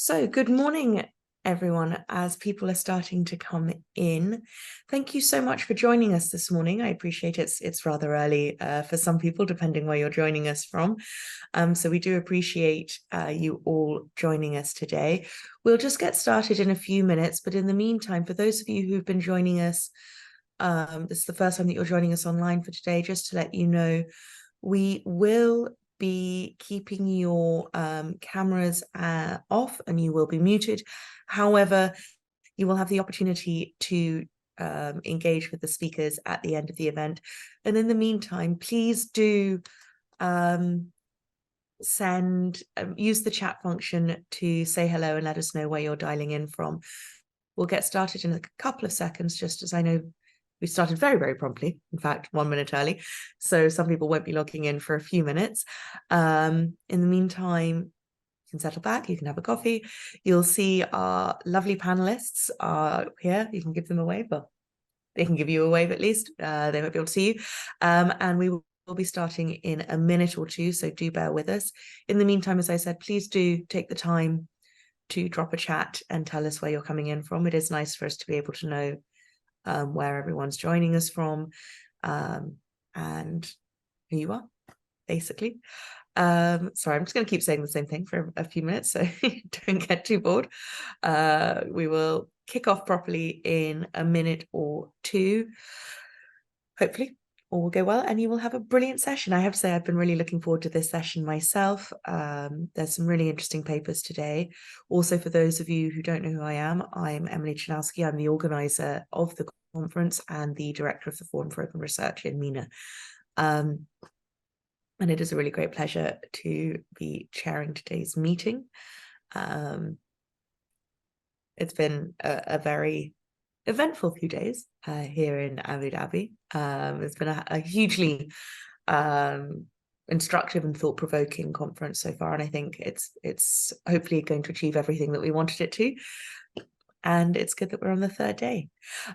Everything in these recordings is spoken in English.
So good morning, everyone, as people are starting to come in. Thank you so much for joining us this morning. I appreciate it's rather early for some people, depending where you're joining us from. So we do appreciate you all joining us today. We'll just get started in a few minutes, but in the meantime, for those of you who've been joining us, this is the first time that you're joining us online for today, just to let you know, we will be keeping your cameras off and you will be muted. However, you will have the opportunity to engage with the speakers at the end of the event. And in the meantime, please do use the chat function to say hello and let us know where you're dialing in from. We'll get started in a couple of seconds, just as I know we started very, very promptly, in fact, 1 minute early. So some people won't be logging in for a few minutes. In the meantime, you can settle back, you can have a coffee. You'll see our lovely panelists are here. You can give them a wave, but they can give you a wave at least. They won't be able to see you. And we will be starting in a minute or two, so do bear with us. In the meantime, as I said, please do take the time to drop a chat and tell us where you're coming in from. It is nice for us to be able to know where everyone's joining us from and who you are, basically. Sorry, I'm just going to keep saying the same thing for a few minutes, so don't get too bored. We will kick off properly in a minute or two, hopefully. All will go well and you will have a brilliant session. I have to say I've been really looking forward to this session myself. There's some really interesting papers today. Also, for those of you who don't know who I am Emily Chanowski. I'm the organizer of the conference and the director of the Forum for Open Research in MENA. And it is a really great pleasure to be chairing today's meeting. It's been a very eventful few days here in Abu Dhabi. It's been a hugely instructive and thought-provoking conference so far, and I think it's hopefully going to achieve everything that we wanted it to. And it's good that we're on the third day.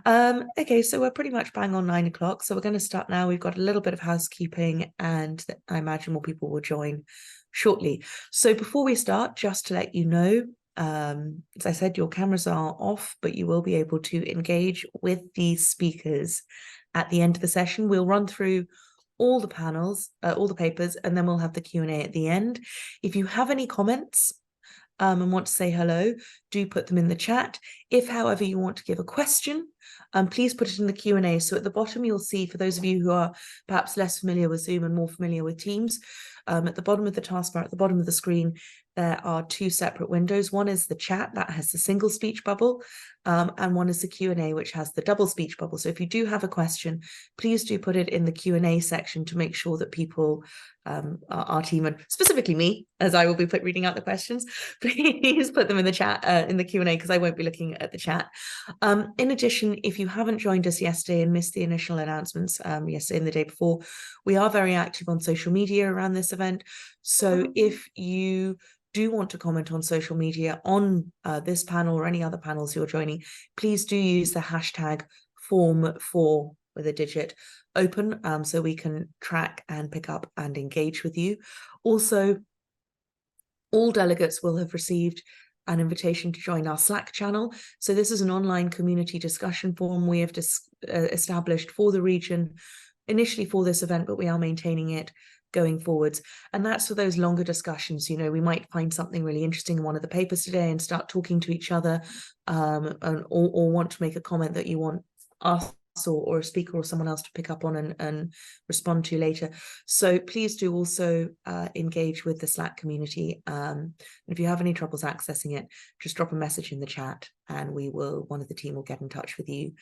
Okay, so we're pretty much bang on 9 o'clock. So we're going to start now. We've got a little bit of housekeeping, and I imagine more people will join shortly. So before we start, just to let you know, as I said, your cameras are off, but you will be able to engage with the speakers at the end of the session. We'll run through all the panels, all the papers, and then we'll have the Q&A at the end. If you have any comments and want to say hello, do put them in the chat. If, however, you want to give a question, please put it in the Q&A. So at the bottom, you'll see, for those of you who are perhaps less familiar with Zoom and more familiar with Teams, at the bottom of the taskbar, at the bottom of the screen, there are two separate windows. One is the chat that has the single speech bubble, and one is the Q&A, which has the double speech bubble. So if you do have a question, please do put it in the Q&A section to make sure that people, our team, and specifically me, as I will be reading out the questions, please put them in the chat, in the Q&A, because I won't be looking at the chat. In addition, if you haven't joined us yesterday and missed the initial announcements yesterday and the day before, we are very active on social media around this event. So if you do want to comment on social media on this panel or any other panels you're joining, please do use the hashtag F.O.R.M with a digit open, so we can track and pick up and engage with you. Also, all delegates will have received an invitation to join our Slack channel. So this is an online community discussion forum we have established for the region, initially for this event, but we are maintaining it going forwards. And that's for those longer discussions. You know, we might find something really interesting in one of the papers today and start talking to each other, or want to make a comment that you want us or a speaker or someone else to pick up on and respond to later. So please do also engage with the Slack community. If you have any troubles accessing it, just drop a message in the chat and one of the team will get in touch with you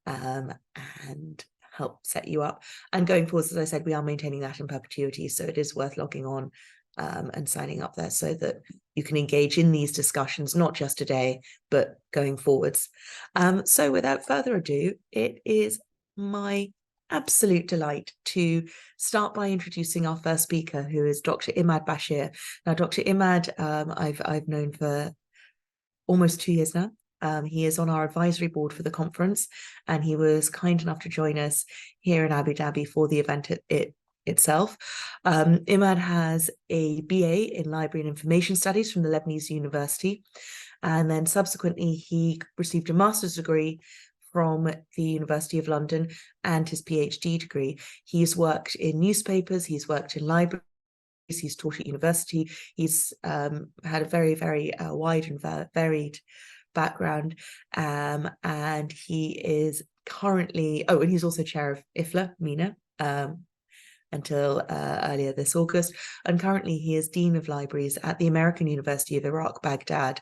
and help set you up. And going forward, as I said, we are maintaining that in perpetuity, so it is worth logging on and signing up there so that you can engage in these discussions, not just today, but going forwards. So without further ado, it is my absolute delight to start by introducing our first speaker, who is Dr. Imad Bashir. Now, Dr. Imad, I've known for almost 2 years now. He is on our advisory board for the conference, and he was kind enough to join us here in Abu Dhabi for the event itself. Imad has a BA in Library and Information Studies from the Lebanese University, and then subsequently he received a master's degree from the University of London and his PhD degree. He's worked in newspapers, he's worked in libraries, he's taught at university, he's had a very, very wide and varied background, and he is currently, and he's also chair of IFLA, MENA, until earlier this August, and currently he is Dean of Libraries at the American University of Iraq, Baghdad,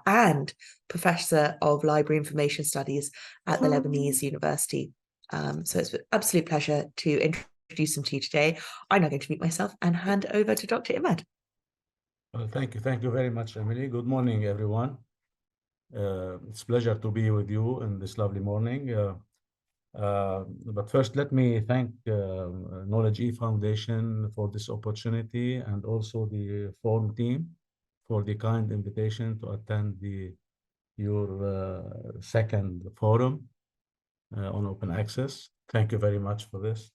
and Professor of Library Information Studies at the Lebanese University. So it's an absolute pleasure to introduce him to you today. I'm now going to mute myself and hand over to Dr. Imad. Well, thank you very much, Emily. Good morning, everyone. It's a pleasure to be with you in this lovely morning. But first, let me thank Knowledge E Foundation for this opportunity, and also the F.O.R.M team for the kind invitation to attend your second forum on open access. Thank you very much for this.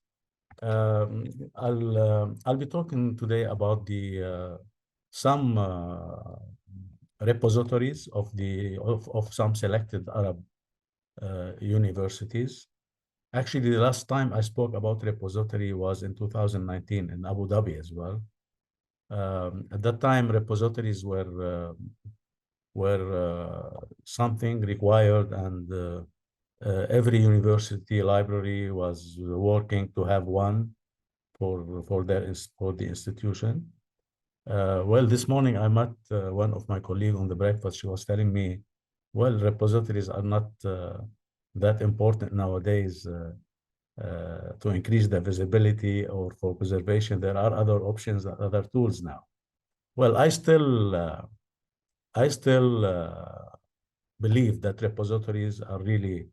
I'll be talking today about some repositories of some selected Arab universities. Actually, the last time I spoke about repository was in 2019 in Abu Dhabi as well. At that time, repositories were something required, and every university library was working to have one for the institution. Well, this morning I met one of my colleagues on the breakfast. She was telling me, well, repositories are not that important nowadays to increase the visibility or for preservation. There are other options, other tools now. Well, I still believe that repositories are really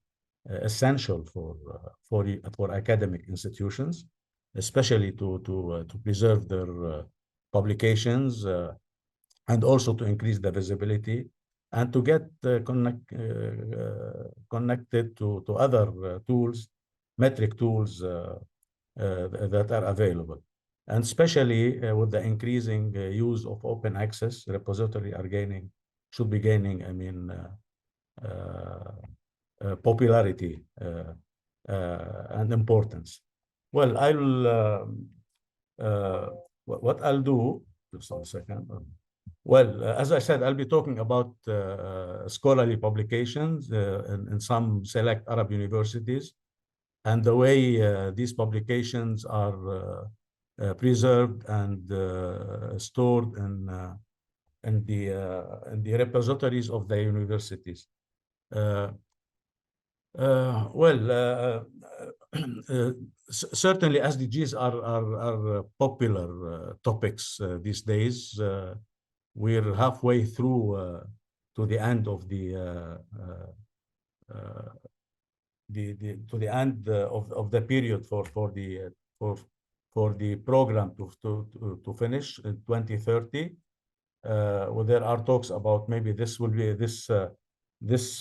essential for academic institutions, especially to preserve their publications and also to increase the visibility and to get connected to other tools, metric tools that are available. And especially with the increasing use of open access, repository should be gaining, I mean, popularity and importance. Well, what I'll do, just a second. Well, as I said, I'll be talking about scholarly publications in some select Arab universities and the way these publications are preserved and stored in the repositories of the universities. Certainly SDGs are popular topics these days. We're halfway through to the end of the period for the program to finish in 2030. Well, there are talks about maybe this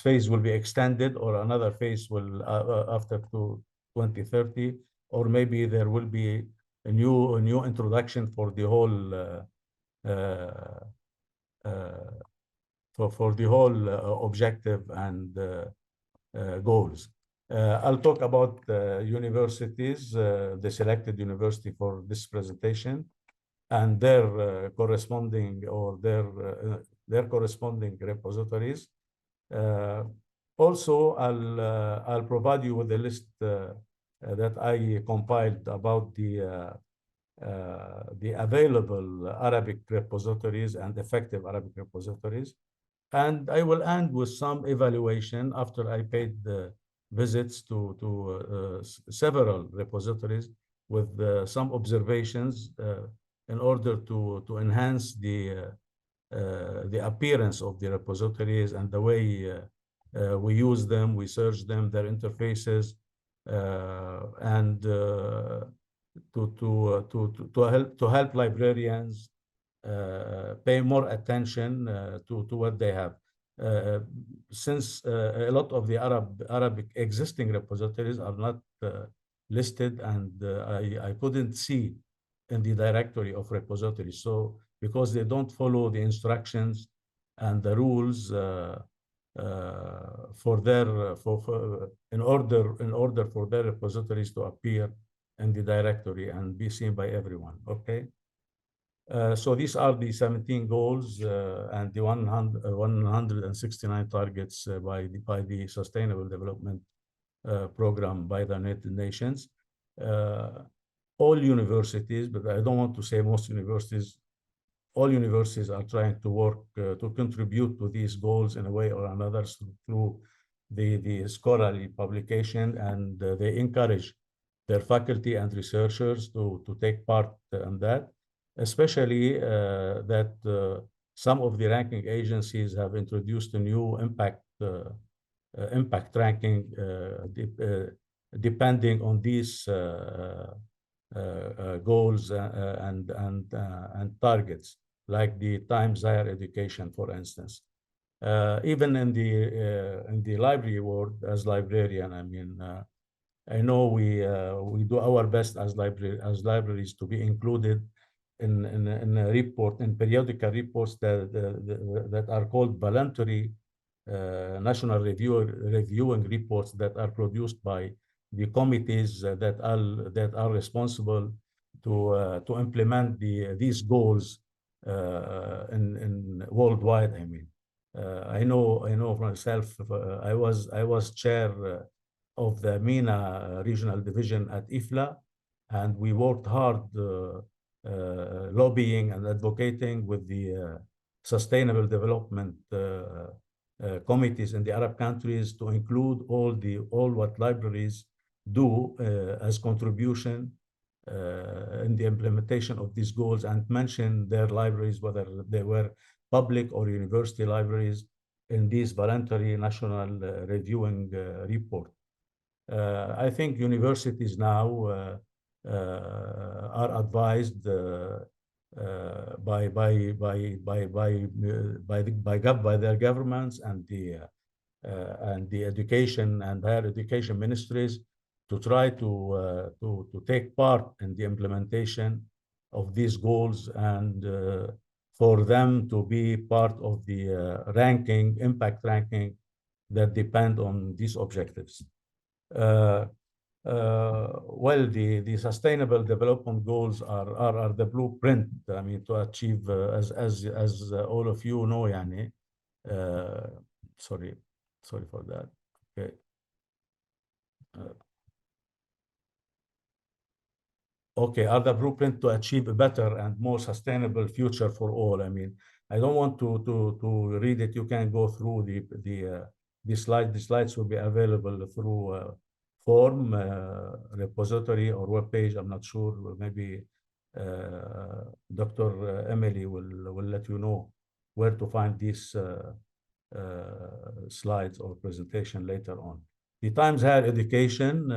phase will be extended, or another phase will after 2030, or maybe there will be a new introduction for the whole objective and goals. I'll talk about universities, the selected university for this presentation, and their corresponding repositories. Also, I'll provide you with a list that I compiled about the available Arabic repositories and effective Arabic repositories. And I will end with some evaluation after I paid visits to several repositories with some observations in order to enhance the appearance of the repositories and the way we use them, we search them, their interfaces, and to help librarians pay more attention to what they have. Since a lot of the Arabic existing repositories are not listed, and I couldn't see in the directory of repositories. So because they don't follow the instructions and the rules for their in order for their repositories to appear in the directory and be seen by everyone. Okay. So these are the 17 goals and the 169 targets by the Sustainable Development Program by the United Nations. All universities, but I don't want to say most universities, all universities are trying to work to contribute to these goals in a way or another through the scholarly publication, and they encourage their faculty and researchers to take part in that, especially that some of the ranking agencies have introduced a new impact ranking depending on these goals and targets, like the Times Higher Education, for instance. Even in the library world, as librarian, I mean, I know we do our best as libraries to be included in a report, in periodical reports that are called voluntary national reviewing reports that are produced by the committees that are responsible to implement these goals in worldwide. I mean, I know for myself. I was chair of the MENA regional division at IFLA, and we worked hard lobbying and advocating with the sustainable development committees in the Arab countries to include all what libraries do as contribution in the implementation of these goals, and mention their libraries, whether they were public or university libraries, in these voluntary national reviewing report. I think universities now are advised by their governments and the education and higher education ministries to try to take part in the implementation of these goals, and for them to be part of the impact ranking that depend on these objectives. Well, the Sustainable Development Goals are the blueprint. I mean, to achieve, as all of you know, yani. Sorry for that. Okay. Okay, are the blueprint to achieve a better and more sustainable future for all. I mean, I don't want to read it. You can go through the slide. The slides will be available through F.O.R.M repository or webpage. I'm not sure. Maybe Dr. Emily will let you know where to find these slides or presentation later on. The Times Higher Education,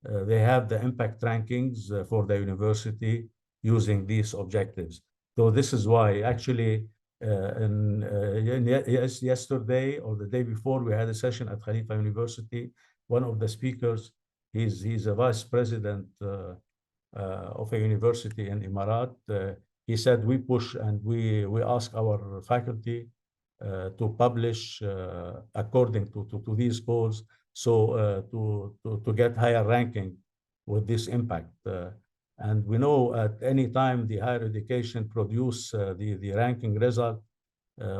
they have the impact rankings for the university using these objectives. So this is why actually yesterday or the day before, we had a session at Khalifa University. One of the speakers, he's a vice president of a university in Emirat. He said we push and we ask our faculty to publish according to these goals, so to get higher ranking with this impact. And we know at any time the higher education produce the ranking result,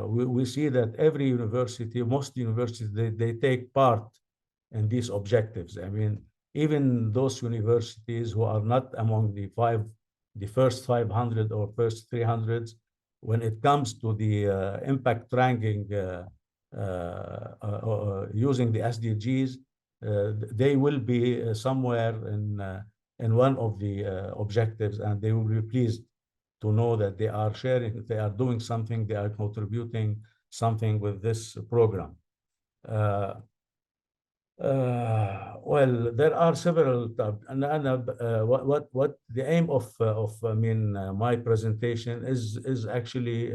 we see that every university, most universities, they take part in these objectives. I mean, even those universities who are not among the first 500 or first 300, when it comes to the impact ranking using the SDGs, they will be somewhere in one of the objectives, and they will be pleased to know that they are sharing, they are doing something, they are contributing something with this program. Well, there are several, and what the aim of I mean my presentation is actually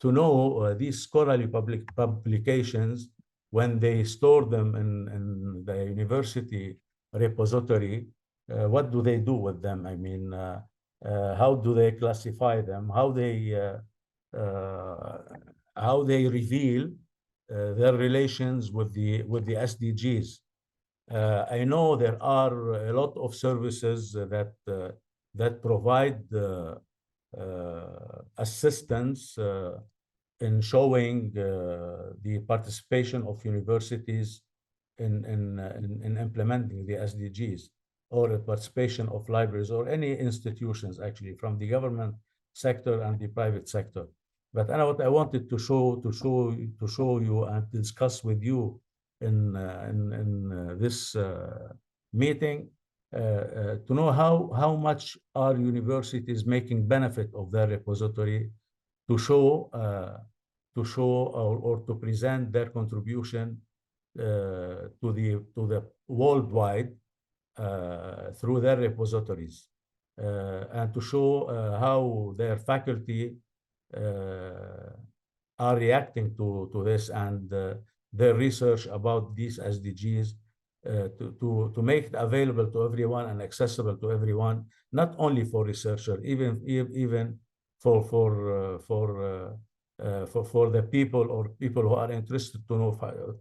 to know these scholarly publications, when they store them in the university repository, what do they do with them? I mean, how do they classify them? How they reveal their relations with the SDGs. I know there are a lot of services that provide assistance in showing the participation of universities in implementing the SDGs, or the participation of libraries or any institutions, actually, from the government sector and the private sector. But what I wanted to show you and discuss with you in this meeting, to know how much are universities making benefit of their repository, to show or to present their contribution to the worldwide through their repositories, and to show how their faculty are reacting to this, and their research about these SDGs, to make it available to everyone and accessible to everyone, not only for researchers, even for the people, or people who are interested to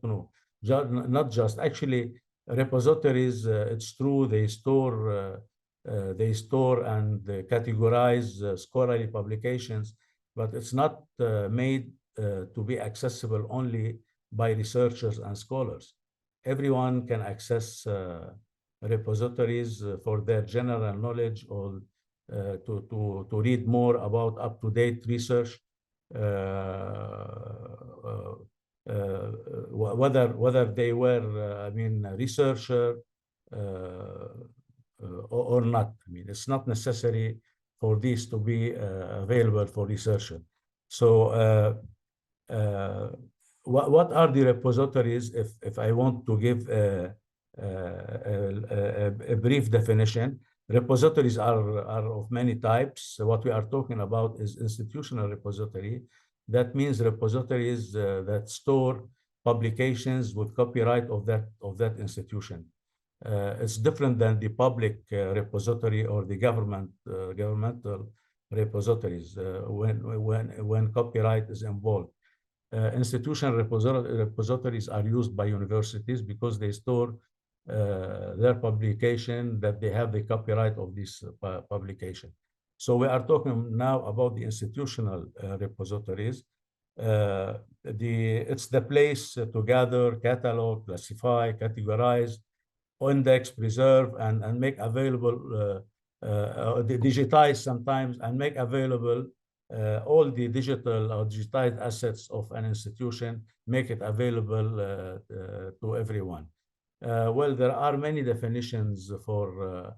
know. Not just, actually, repositories, it's true, they store and categorize scholarly publications, but it's not made to be accessible only by researchers and scholars. Everyone can access repositories for their general knowledge, or to read more about up-to-date research, whether they were, I mean, a researcher or not. I mean, it's not necessary for these to be available for researchers. So what are the repositories? If I want to give a brief definition, repositories are of many types. What we are talking about is institutional repository. That means repositories that store publications with copyright of that institution. It's different than the public repository or the governmental repositories when copyright is involved. Institutional repositories are used by universities because they store their publication, that they have the copyright of this publication. So we are talking now about the institutional repositories. It's the place to gather, catalog, classify, categorize, index, preserve, and make available, digitize sometimes, and make available all the digital or digitized assets of an institution, make it available to everyone. Well, there are many definitions for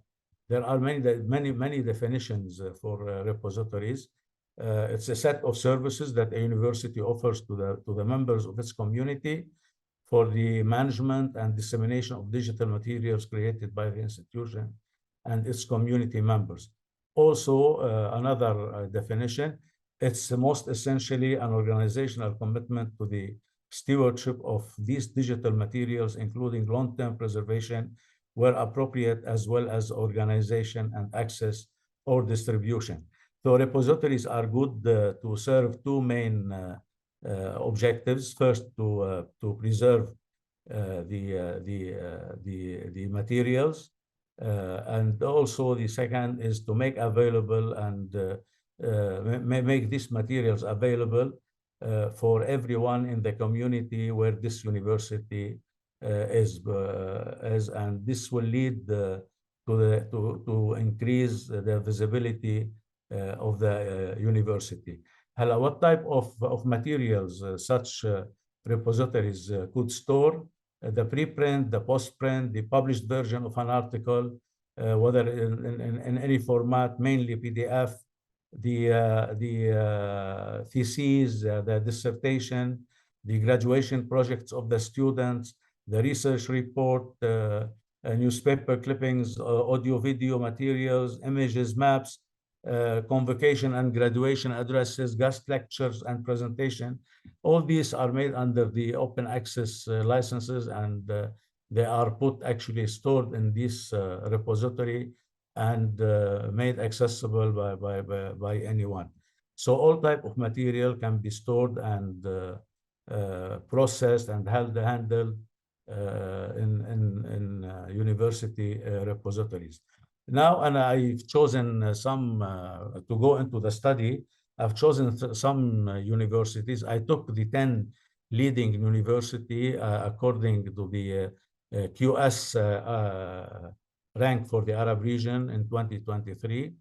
many definitions for repositories. It's a set of services that a university offers to the members of its community for the management and dissemination of digital materials created by the institution and its community members. Also, another definition, it's most essentially an organizational commitment to the stewardship of these digital materials, including long-term preservation where appropriate, as well as organization and access or distribution. So repositories are good to serve two main objectives. First, to preserve the materials, and also the second is to make available and make these materials available for everyone in the community where this university is, and this will lead to increase the visibility of the university. What type of materials such repositories could store? The preprint, the postprint, the published version of an article, whether in any format, mainly PDF, the theses, the dissertation, the graduation projects of the students, the research report, newspaper clippings, audio, video materials, images, maps, convocation and graduation addresses, guest lectures, and presentation. All these are made under the open access licenses, and They are actually stored in this repository and made accessible by anyone. So all type of material can be stored and processed and handled in university repositories. Now, and I've chosen some to go into the study. I've chosen some universities. I took the 10 leading university according to the QS rank for the Arab region in 2023.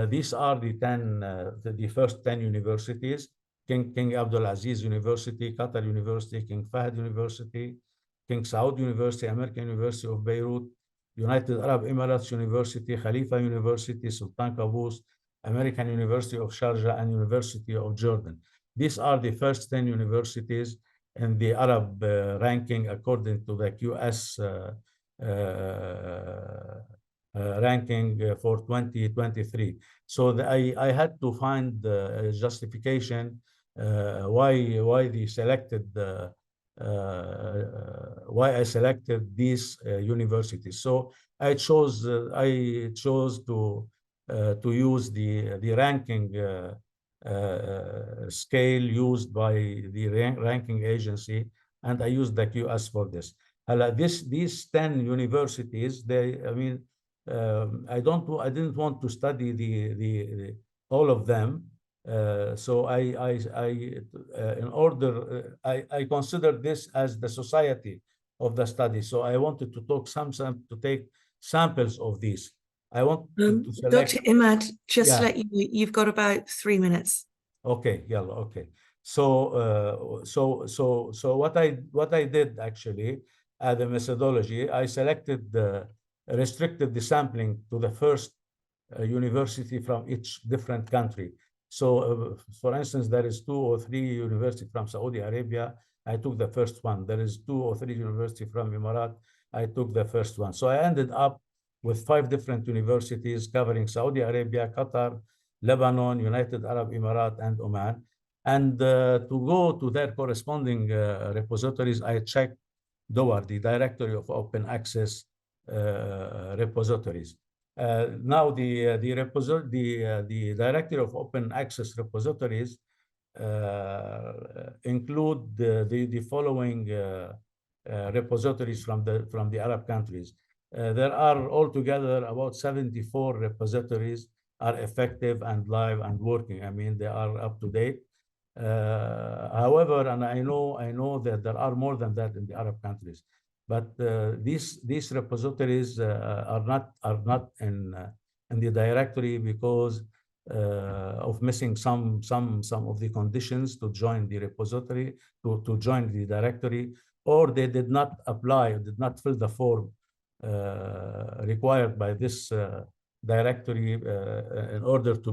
These are the 10, the first 10 universities: King Abdulaziz University, Qatar University, King Fahd University, King Saud University, American University of Beirut, United Arab Emirates University, Khalifa University, Sultan Qaboos, American University of Sharjah, and University of Jordan. These are the first 10 universities in the Arab ranking according to the QS ranking for 2023. So I had to find a justification why they selected why I selected these universities. So I chose to use the ranking scale used by the ranking agency, and I used the QS for this. These 10 universities, I mean, I didn't want to study all of them. So I considered this as the society of the study. So I wanted to take samples of these. I want to select. Dr. Imad, just Yeah. to let you, you've got about 3 minutes. Okay, yalla, okay. So what I did actually, the methodology, I restricted the sampling to the first university from each different country. So, for instance, there is 2 or 3 universities from Saudi Arabia. I took the first one. There is 2 or 3 universities from Emirat. I took the first one. So I ended up with 5 different universities covering Saudi Arabia, Qatar, Lebanon, United Arab Emirates, and Oman. And to go to their corresponding repositories, I checked DOAR, the Directory of Open Access Repositories. Now, the Directory of Open Access Repositories include the following repositories from the Arab countries. There are altogether about 74 repositories are effective and live and working. I mean, they are up to date. However, and I know that there are more than that in the Arab countries, but these repositories are not in the directory because of missing some of the conditions to join the repository, to join the directory, or they did not apply, did not fill the form required by this directory in order to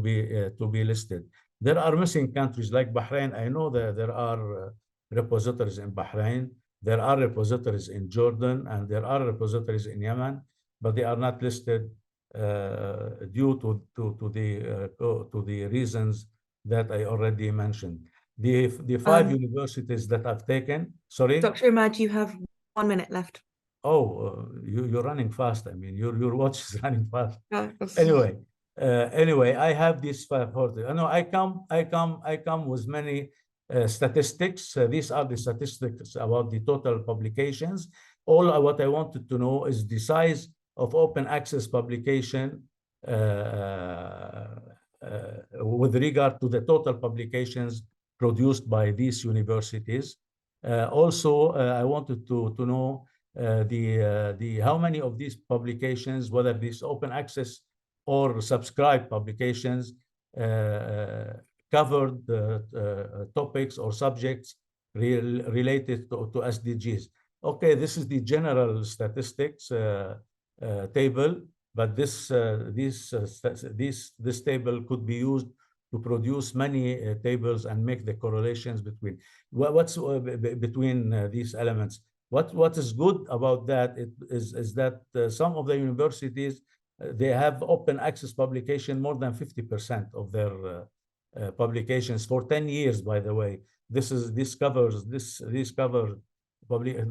be listed. There are missing countries like Bahrain. I know that there are repositories in Bahrain, there are repositories in Jordan, and there are repositories in Yemen, but they are not listed due to the reasons that I already mentioned. The 5 universities that I've taken. Sorry, Dr. Imad, you have 1 minute left. Oh, you're running fast. I mean, your watch is running fast. Yeah. Anyway, I have these 5 horses. I know I come with many statistics. These are the statistics about the total publications. All what I wanted to know is the size of open access publication with regard to the total publications produced by these universities. Also, I wanted to know how many of these publications, whether these open access or subscribed publications, covered topics or subjects related to SDGs. Okay, this is the general statistics table, but this table could be used to produce many tables and make the correlations between these elements. What is good about that is that some of the universities they have open access publication more than 50% of their publications for 10 years. By the way, these cover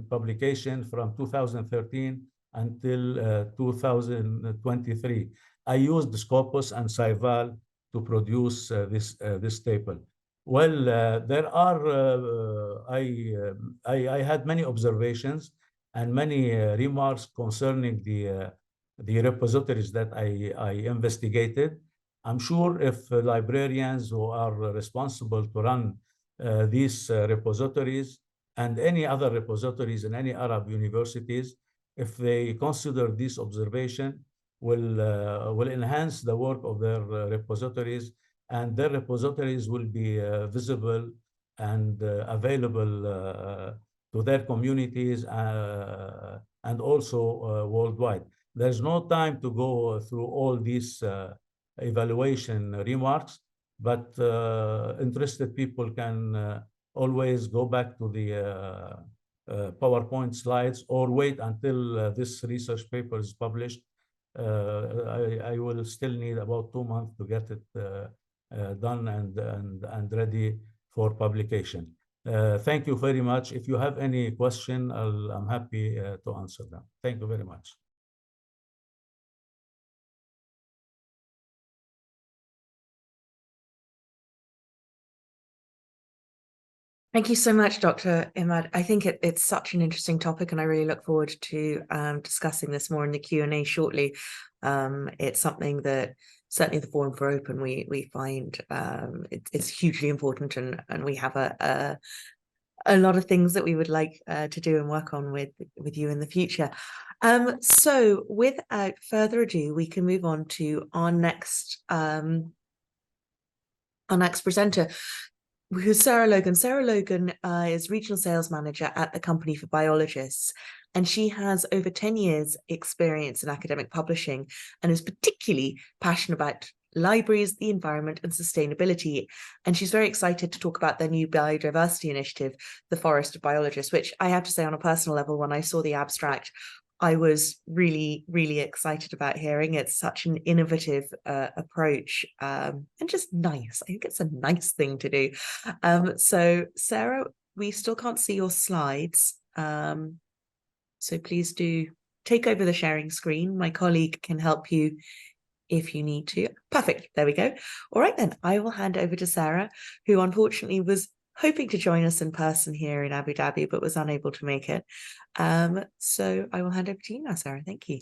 publication from 2013 until 2023. I used Scopus and Scival to produce this table. Well, there are, I had many observations and many remarks concerning the repositories that I investigated. I'm sure if librarians who are responsible to run these repositories and any other repositories in any Arab universities, if they consider this observation, will enhance the work of their repositories, and their repositories will be visible and available to their communities and also worldwide. There's no time to go through all these evaluation remarks, but interested people can always go back to the PowerPoint slides or wait until this research paper is published. I will still need about 2 months to get it done and ready for publication. Thank you very much. If you have any question, I'm happy to answer them. Thank you very much. Thank you so much, Dr. Imad. I think it's such an interesting topic, and I really look forward to discussing this more in the Q&A shortly. It's something that certainly the Forum for Open we find it's hugely important, and we have a lot of things that we would like to do and work on with you in the future. So without further ado, we can move on to our next presenter, who's Sarah Logan. Sarah Logan is Regional Sales Manager at the company for Biologists, and she has over 10 years experience in academic publishing and is particularly passionate about libraries, the environment, and sustainability. And she's very excited to talk about their new biodiversity initiative, the Forest of Biologists, which I have to say on a personal level, when I saw the abstract, I was really, really excited about hearing. It's such an innovative approach and just nice. I think it's a nice thing to do. So Sarah, we still can't see your slides. So please do take over the sharing screen. My colleague can help you if you need to. Perfect. There we go. All right, then I will hand over to Sarah, who unfortunately was hoping to join us in person here in Abu Dhabi, but was unable to make it. So I will hand over to you now, Sarah. Thank you.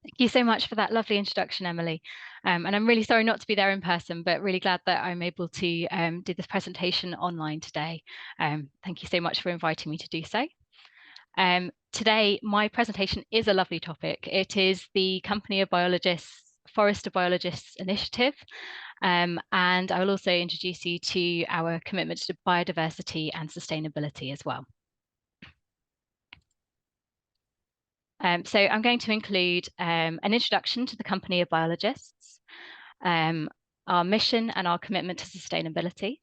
Thank you so much for that lovely introduction, Emily. And I'm really sorry not to be there in person, but really glad that I'm able to do this presentation online today. Thank you so much for inviting me to do so. Today, my presentation is a lovely topic. It is the Company of Biologists, Forest of Biologists initiative. And I will also introduce you to our commitment to biodiversity and sustainability as well. So I'm going to include an introduction to the Company of Biologists, our mission and our commitment to sustainability.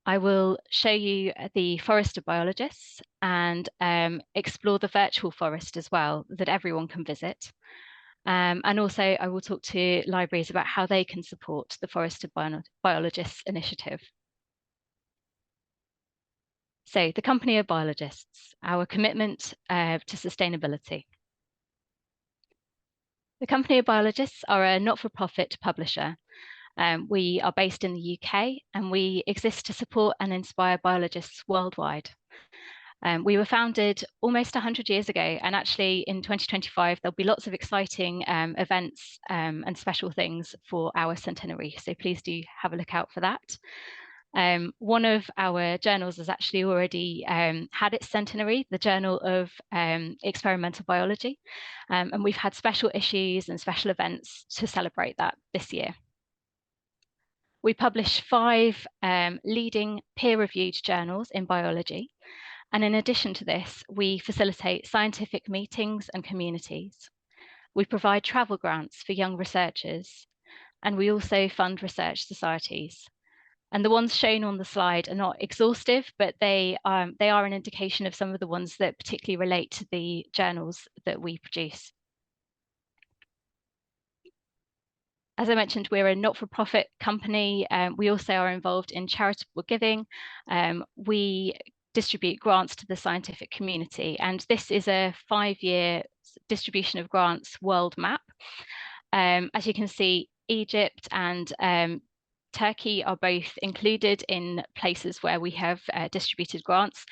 I will show you the Forest of Biologists and explore the virtual forest as well that everyone can visit. And also I will talk to libraries about how they can support the Forest of Biologists initiative. So the Company of Biologists, our commitment to sustainability. The Company of Biologists are a not-for-profit publisher. We are based in the UK, and we exist to support and inspire biologists worldwide. We were founded almost 100 years ago, and actually in 2025, there'll be lots of exciting events and special things for our centenary. So please do have a look out for that. One of our journals has actually already had its centenary, the Journal of Experimental Biology, and we've had special issues and special events to celebrate that this year. We publish 5 leading peer-reviewed journals in biology, and in addition to this, we facilitate scientific meetings and communities. We provide travel grants for young researchers, and we also fund research societies. And the ones shown on the slide are not exhaustive, but they are an indication of some of the ones that particularly relate to the journals that we produce. As I mentioned, we're a not-for-profit company. We also are involved in charitable giving. We distribute grants to the scientific community. And this is a 5-year distribution of grants world map. As you can see, Egypt and Turkey are both included in places where we have distributed grants,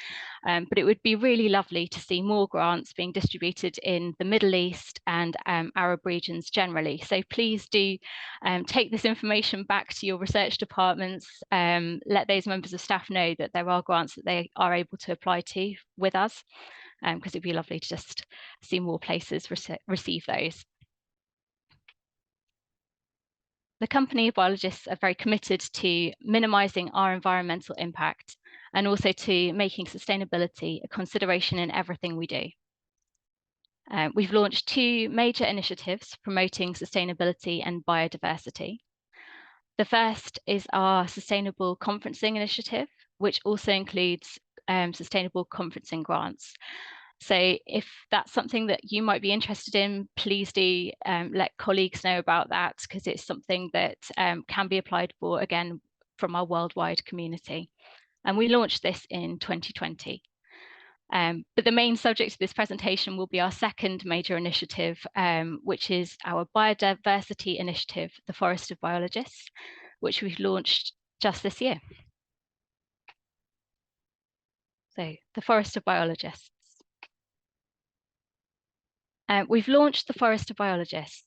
but it would be really lovely to see more grants being distributed in the Middle East and Arab regions generally. So please do take this information back to your research departments, let those members of staff know that there are grants that they are able to apply to with us, because it'd be lovely to just see more places receive those. The company Biologists are very committed to minimising our environmental impact and also to making sustainability a consideration in everything we do. We've launched 2 major initiatives promoting sustainability and biodiversity. The first is our Sustainable Conferencing Initiative, which also includes sustainable conferencing grants. So if that's something that you might be interested in, please do let colleagues know about that, because it's something that can be applied for, again, from our worldwide community. And we launched this in 2020. But the main subject of this presentation will be our second major initiative, which is our Biodiversity initiative, the Forest of Biologists, which we've launched just this year. So the Forest of Biologists. We've launched the Forest of Biologists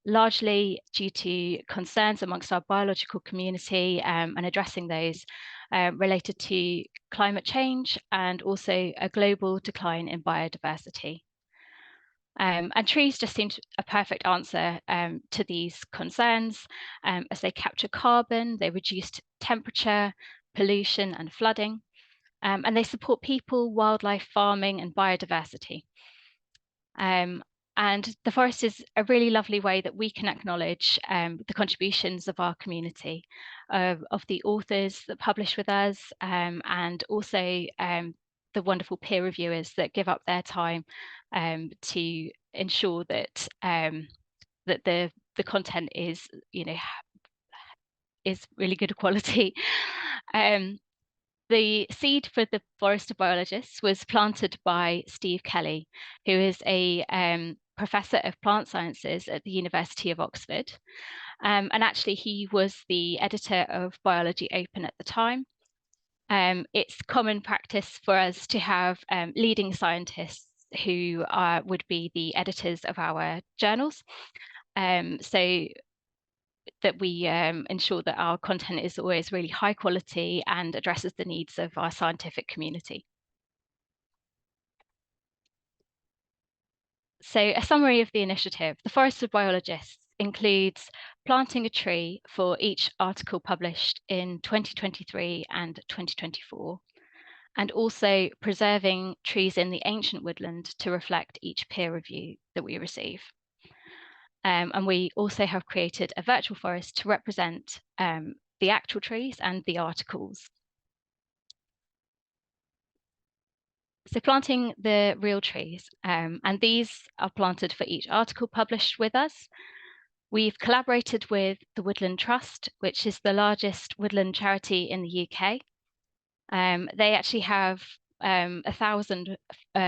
largely due to concerns amongst our biological community and addressing those related to climate change and also a global decline in biodiversity. And trees just seemed a perfect answer to these concerns, as they capture carbon, they reduce temperature, pollution and flooding, and they support people, wildlife, farming and biodiversity. And the forest is a really lovely way that we can acknowledge the contributions of our community, of the authors that publish with us, and also the wonderful peer reviewers that give up their time to ensure that that the content is, you know, is really good quality. The seed for the Forest of Biologists was planted by Steve Kelly, who is a professor of plant sciences at the University of Oxford. And actually, he was the editor of Biology Open at the time. It's common practice for us to have leading scientists who would be the editors of our journals. So that we ensure that our content is always really high quality and addresses the needs of our scientific community. So a summary of the initiative. The Forest of Biologists includes planting a tree for each article published in 2023 and 2024, and also preserving trees in the ancient woodland to reflect each peer review that we receive. And we also have created a virtual forest to represent the actual trees and the articles. So planting the real trees, and these are planted for each article published with us. We've collaborated with the Woodland Trust, which is the largest woodland charity in the UK. They actually have 1,000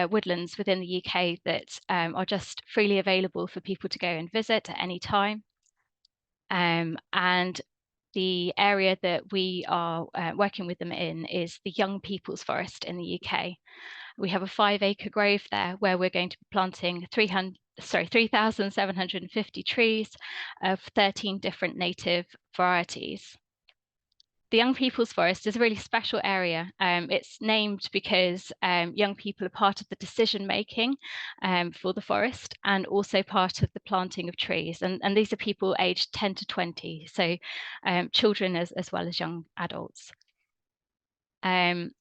woodlands within the UK that are just freely available for people to go and visit at any time. And the area that we are working with them in is the Young People's Forest in the UK. We have a 5-acre grove there where we're going to be planting 3,750 trees of 13 different native varieties. The Young People's Forest is a really special area. It's named because young people are part of the decision making for the forest and also part of the planting of trees. And these are people aged 10 to 20, so children as well as young adults. And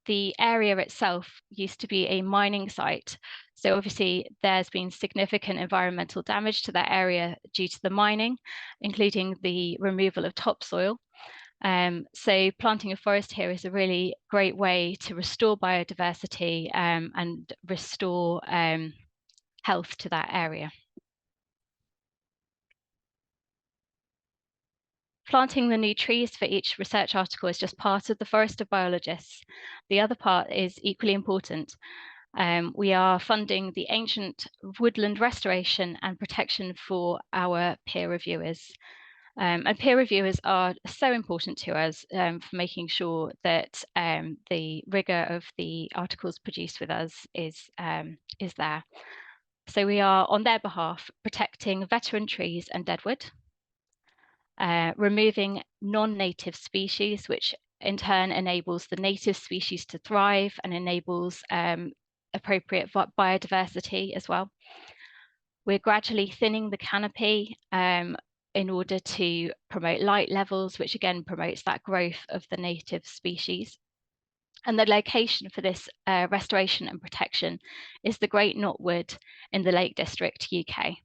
the area itself used to be a mining site. So obviously there's been significant environmental damage to that area due to the mining, including the removal of topsoil. So planting a forest here is a really great way to restore biodiversity and restore health to that area. planting the new trees for each research article is just part of the Forest of Biologists. The other part is equally important. We are funding the ancient woodland restoration and protection for our peer reviewers. And peer reviewers are so important to us for making sure that the rigor of the articles produced with us is there. So we are, on their behalf, protecting veteran trees and deadwood, removing non-native species, which in turn enables the native species to thrive and enables appropriate biodiversity as well. We're gradually thinning the canopy in order to promote light levels, which again promotes that growth of the native species. And the location for this restoration and protection is the Great Knotwood in the Lake District, UK.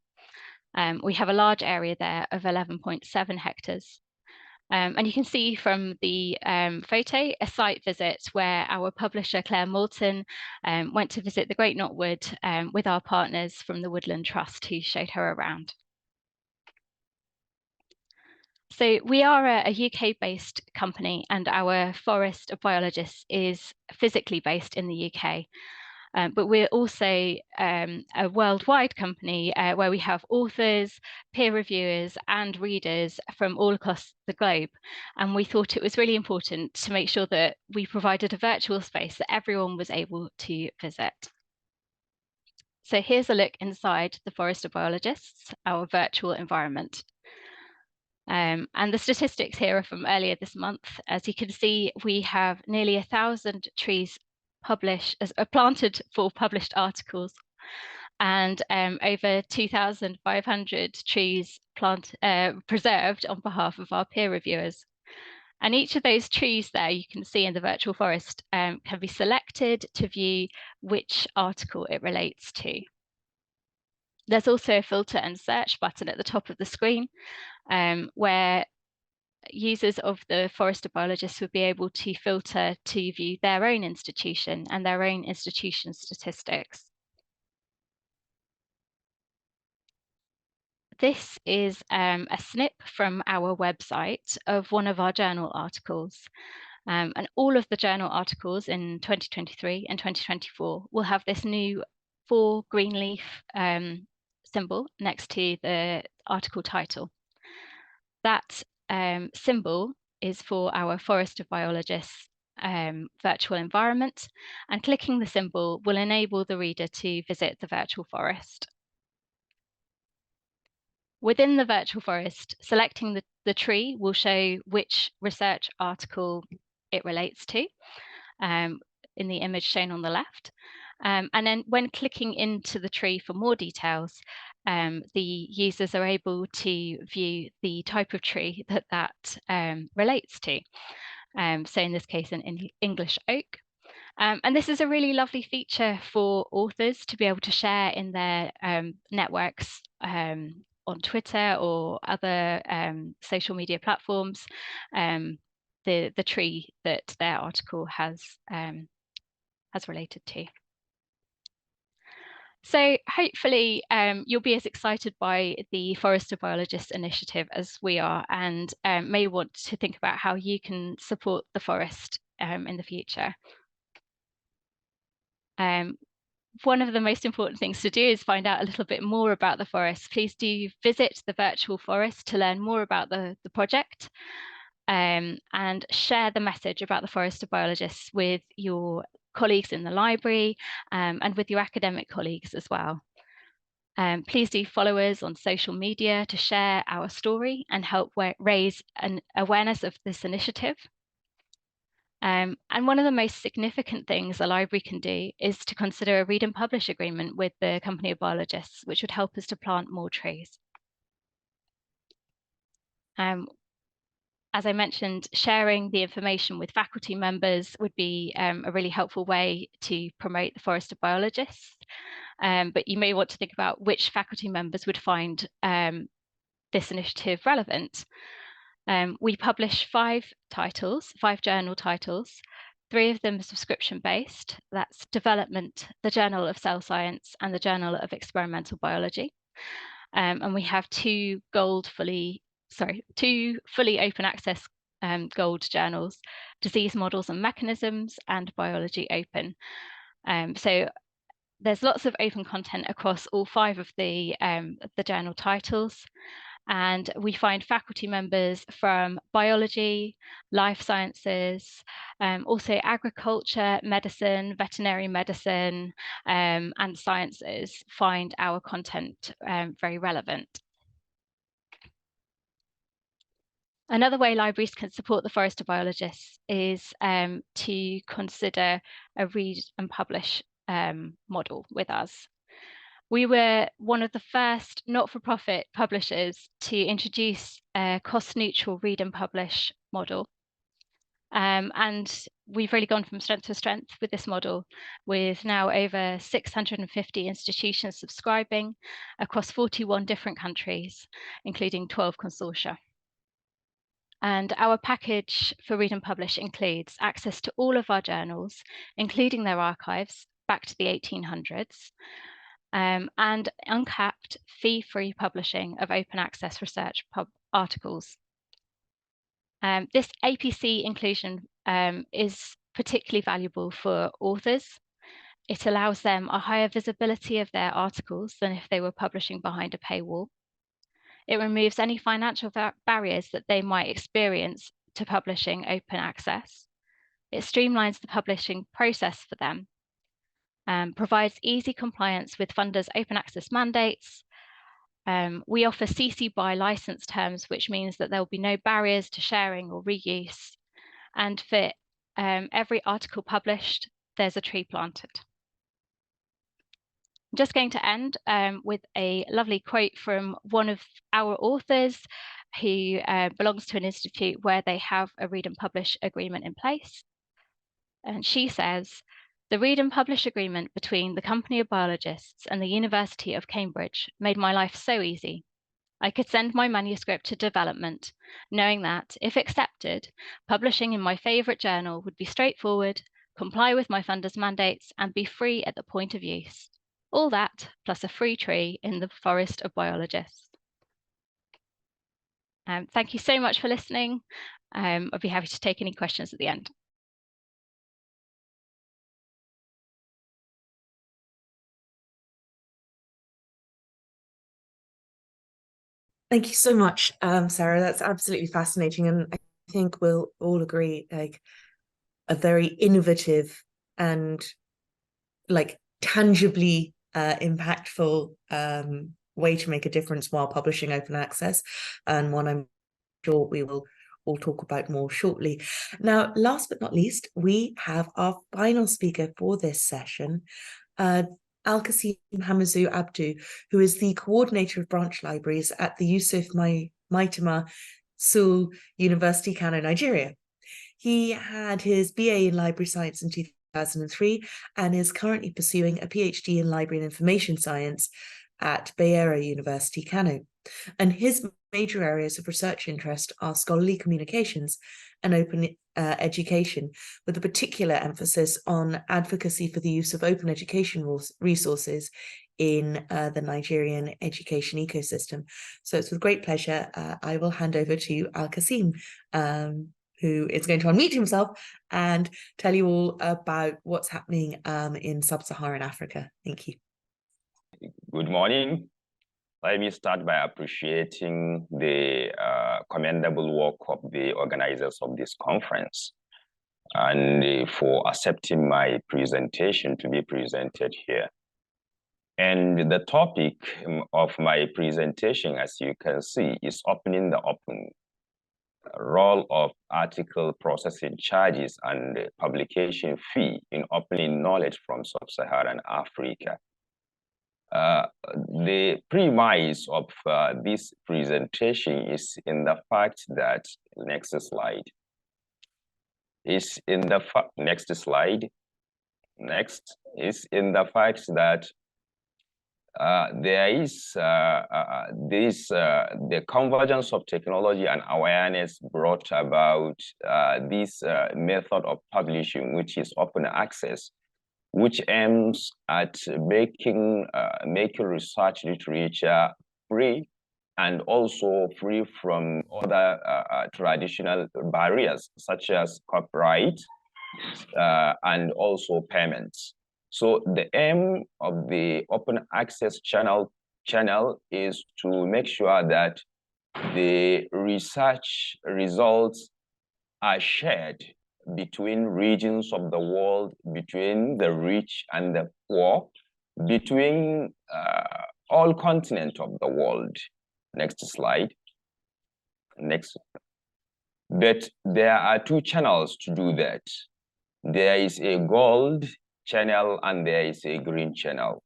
We have a large area there of 11.7 hectares. And you can see from the photo a site visit where our publisher Claire Moulton went to visit the Great Knotwood with our partners from the Woodland Trust, who showed her around. So we are a UK-based company, and our Forest of Biologists is physically based in the UK. But we're also a worldwide company where we have authors, peer reviewers, and readers from all across the globe. And we thought it was really important to make sure that we provided a virtual space that everyone was able to visit. So here's a look inside the Forest of Biologists, our virtual environment. And the statistics here are from earlier this month. As you can see, we have nearly 1,000 trees planted for published articles, and over 2,500 trees preserved on behalf of our peer reviewers. And each of those trees there you can see in the virtual forest can be selected to view which article it relates to. There's also a filter and search button at the top of the screen where users of the Forest of Biologists would be able to filter to view their own institution and their own institution statistics. This is a snip from our website of one of our journal articles. And all of the journal articles in 2023 and 2024 will have this new 4 green leaf symbol next to the article title. That symbol is for our Forest of Biologists virtual environment, and clicking the symbol will enable the reader to visit the virtual forest. Within the virtual forest, selecting the tree will show which research article it relates to in the image shown on the left. And then when clicking into the tree for more details, the users are able to view the type of tree that relates to. So in this case, an English oak. And this is a really lovely feature for authors to be able to share in their networks on Twitter or other social media platforms, the tree that their article has related to. So hopefully you'll be as excited by the Forest of Biologists initiative as we are, and may want to think about how you can support the forest in the future. One of the most important things to do is find out a little bit more about the forest. Please do visit the virtual forest to learn more about the project, and share the message about the Forest of Biologists with your colleagues in the library and with your academic colleagues as well. Please do follow us on social media to share our story and help raise an awareness of this initiative. And one of the most significant things a library can do is to consider a read and publish agreement with the Company of Biologists, which would help us to plant more trees. As I mentioned, sharing the information with faculty members would be a really helpful way to promote the Forest of Biologists. But you may want to think about which faculty members would find this initiative relevant. We publish 5 journal titles. 3 of them are subscription-based. That's Development, the Journal of Cell Science, and the Journal of Experimental Biology. And we have 2 gold fully two fully open access gold journals, Disease Models and Mechanisms and Biology Open. So there's lots of open content across all 5 of the journal titles. And we find faculty members from biology, life sciences, also agriculture, medicine, veterinary medicine, and sciences find our content very relevant. Another way libraries can support the forester biologists is to consider a read and publish model with us. We were one of the first not-for-profit publishers to introduce a cost-neutral read and publish model. And we've really gone from strength to strength with this model, with now over 650 institutions subscribing across 41 different countries, including 12 consortia. And our package for Read and Publish includes access to all of our journals, including their archives back to the 1800s, and uncapped fee-free publishing of open access research articles. This APC inclusion is particularly valuable for authors. It allows them a higher visibility of their articles than if they were publishing behind a paywall. It removes any financial barriers that they might experience to publishing open access. It streamlines the publishing process for them, provides easy compliance with funders' open access mandates. We offer CC BY license terms, which means that there will be no barriers to sharing or reuse. And for every article published, there's a tree planted. I'm just going to end with a lovely quote from one of our authors who belongs to an institute where they have a read and publish agreement in place. And she says, "The read and publish agreement between the Company of Biologists and the University of Cambridge made my life so easy. I could send my manuscript to development, knowing that, if accepted, publishing in my favourite journal would be straightforward, comply with my funders' mandates, and be free at the point of use. All that, plus a free tree in the forest of biologists." Thank you so much for listening. I'd be happy to take any questions at the end. Thank you so much, Sarah. That's absolutely fascinating. And I think we'll all agree, like, a very innovative and like tangibly impactful way to make a difference while publishing open access, and one I'm sure we will all talk about more shortly. Now, last but not least, we have our final speaker for this session, Al-Qasim Hamazou Abdu, who is the coordinator of branch libraries at the Yusuf Maitama Sul University, Kano, Nigeria. He had his BA in Library Science in 2003 and is currently pursuing a PhD in Library and Information Science at Bayero University, Kano. And his major areas of research interest are scholarly communications and open education, with a particular emphasis on advocacy for the use of open education resources in the Nigerian education ecosystem. So it's with great pleasure I will hand over to Al-Qasim, who is going to unmute himself and tell you all about what's happening in sub-Saharan Africa. Thank you. Good morning. Let me start by appreciating the commendable work of the organizers of this conference and for accepting my presentation to be presented here. And the topic of my presentation, as you can see, is opening the open role of article processing charges and publication fee in opening knowledge from sub-Saharan Africa. The premise of this presentation is in the fact that, next slide, is in the next slide, next is in the fact that there is the convergence of technology and awareness brought about this method of publishing, which is open access, which aims at making research literature free and also free from other traditional barriers such as copyright and also payments. So the aim of the open access channel is to make sure that the research results are shared between regions of the world, between the rich and the poor, between all continents of the world. Next slide. Next. But there are two channels to do that. There is a gold channel and there is a green channel.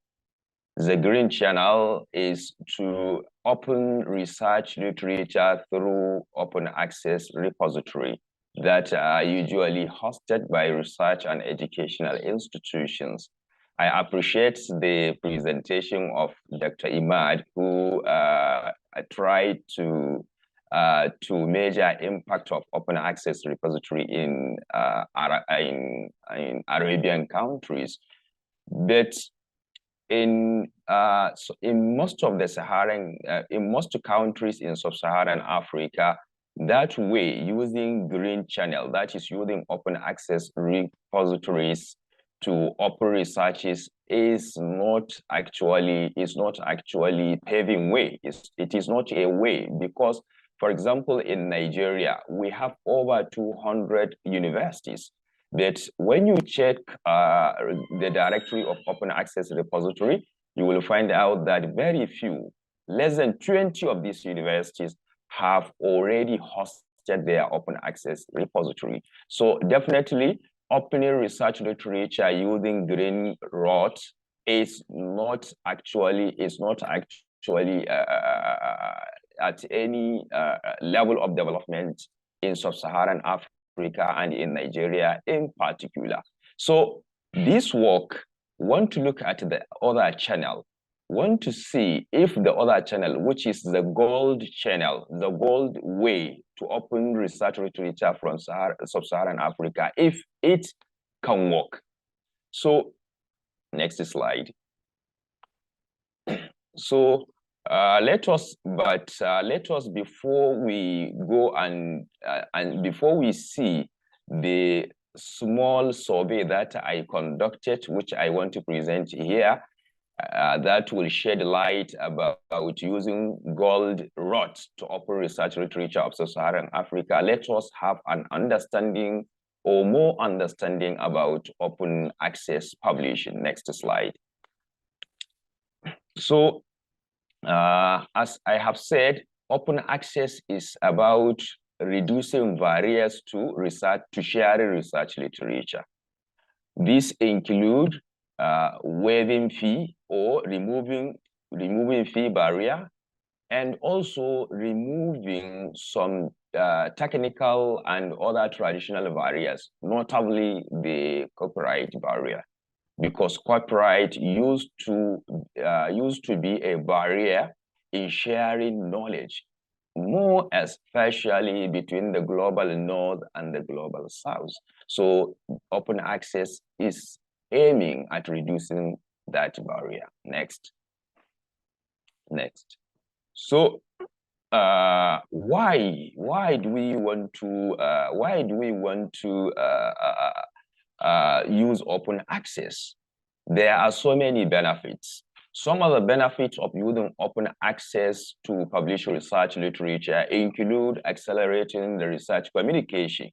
The green channel is to open research literature through open access repository that are usually hosted by research and educational institutions. I appreciate the presentation of Dr. Imad, who tried to measure impact of open access repository in Arabian countries. But in most of the Saharan, in most countries in sub-Saharan Africa, that way, using green channel, that is using open access repositories to open researches, is not actually paving way. It is not a way, because, for example, in Nigeria, we have over 200 universities. But when you check the directory of open access repository, you will find out that very few, less than 20 of these universities have already hosted their open access repository. So definitely, opening research literature using green route is not actually at any level of development in sub-Saharan Africa and in Nigeria in particular. So this work want to look at the other channel, want to see if the other channel, which is the gold channel, the gold way to open research literature from sub-Saharan Africa, if it can work. So next slide. So let us before we go and before we see the small survey that I conducted, which I want to present here, that will shed light about using gold route to open research literature of sub-Saharan Africa. Let us have an understanding or more understanding about open access publishing. Next slide. So, as I have said, open access is about reducing barriers to research, to sharing research literature. These include waiving fee or removing fee barrier, and also removing some technical and other traditional barriers, notably the copyright barrier, because copyright used to be a barrier in sharing knowledge, more especially between the global north and the global south. So open access is aiming at reducing that barrier. Next. So why do we want to use open access? There are so many benefits. Some of the benefits of using open access to publish research literature include accelerating the research communication.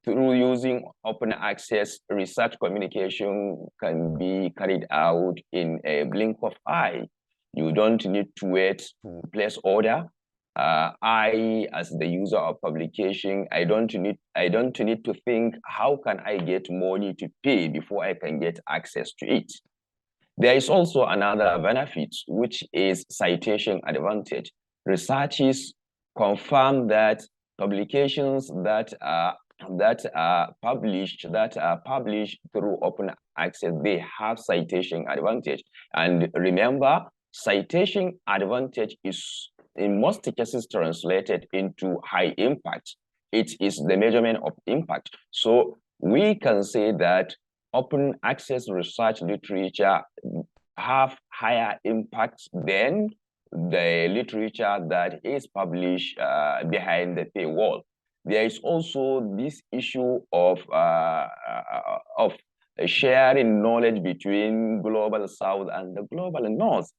Through using open access, research communication can be carried out in a blink of eye. You don't need to wait to place order. I, as the user of publication, I don't need to think, how can I get money to pay before I can get access to it? There is also another benefit, which is citation advantage. Researchers confirm that publications that are published through open access, they have citation advantage. And remember, citation advantage is in most cases translated into high impact. It is the measurement of impact. So we can say that open access research literature have higher impact than the literature that is published behind the paywall. There is also this issue of sharing knowledge between global south and the global north.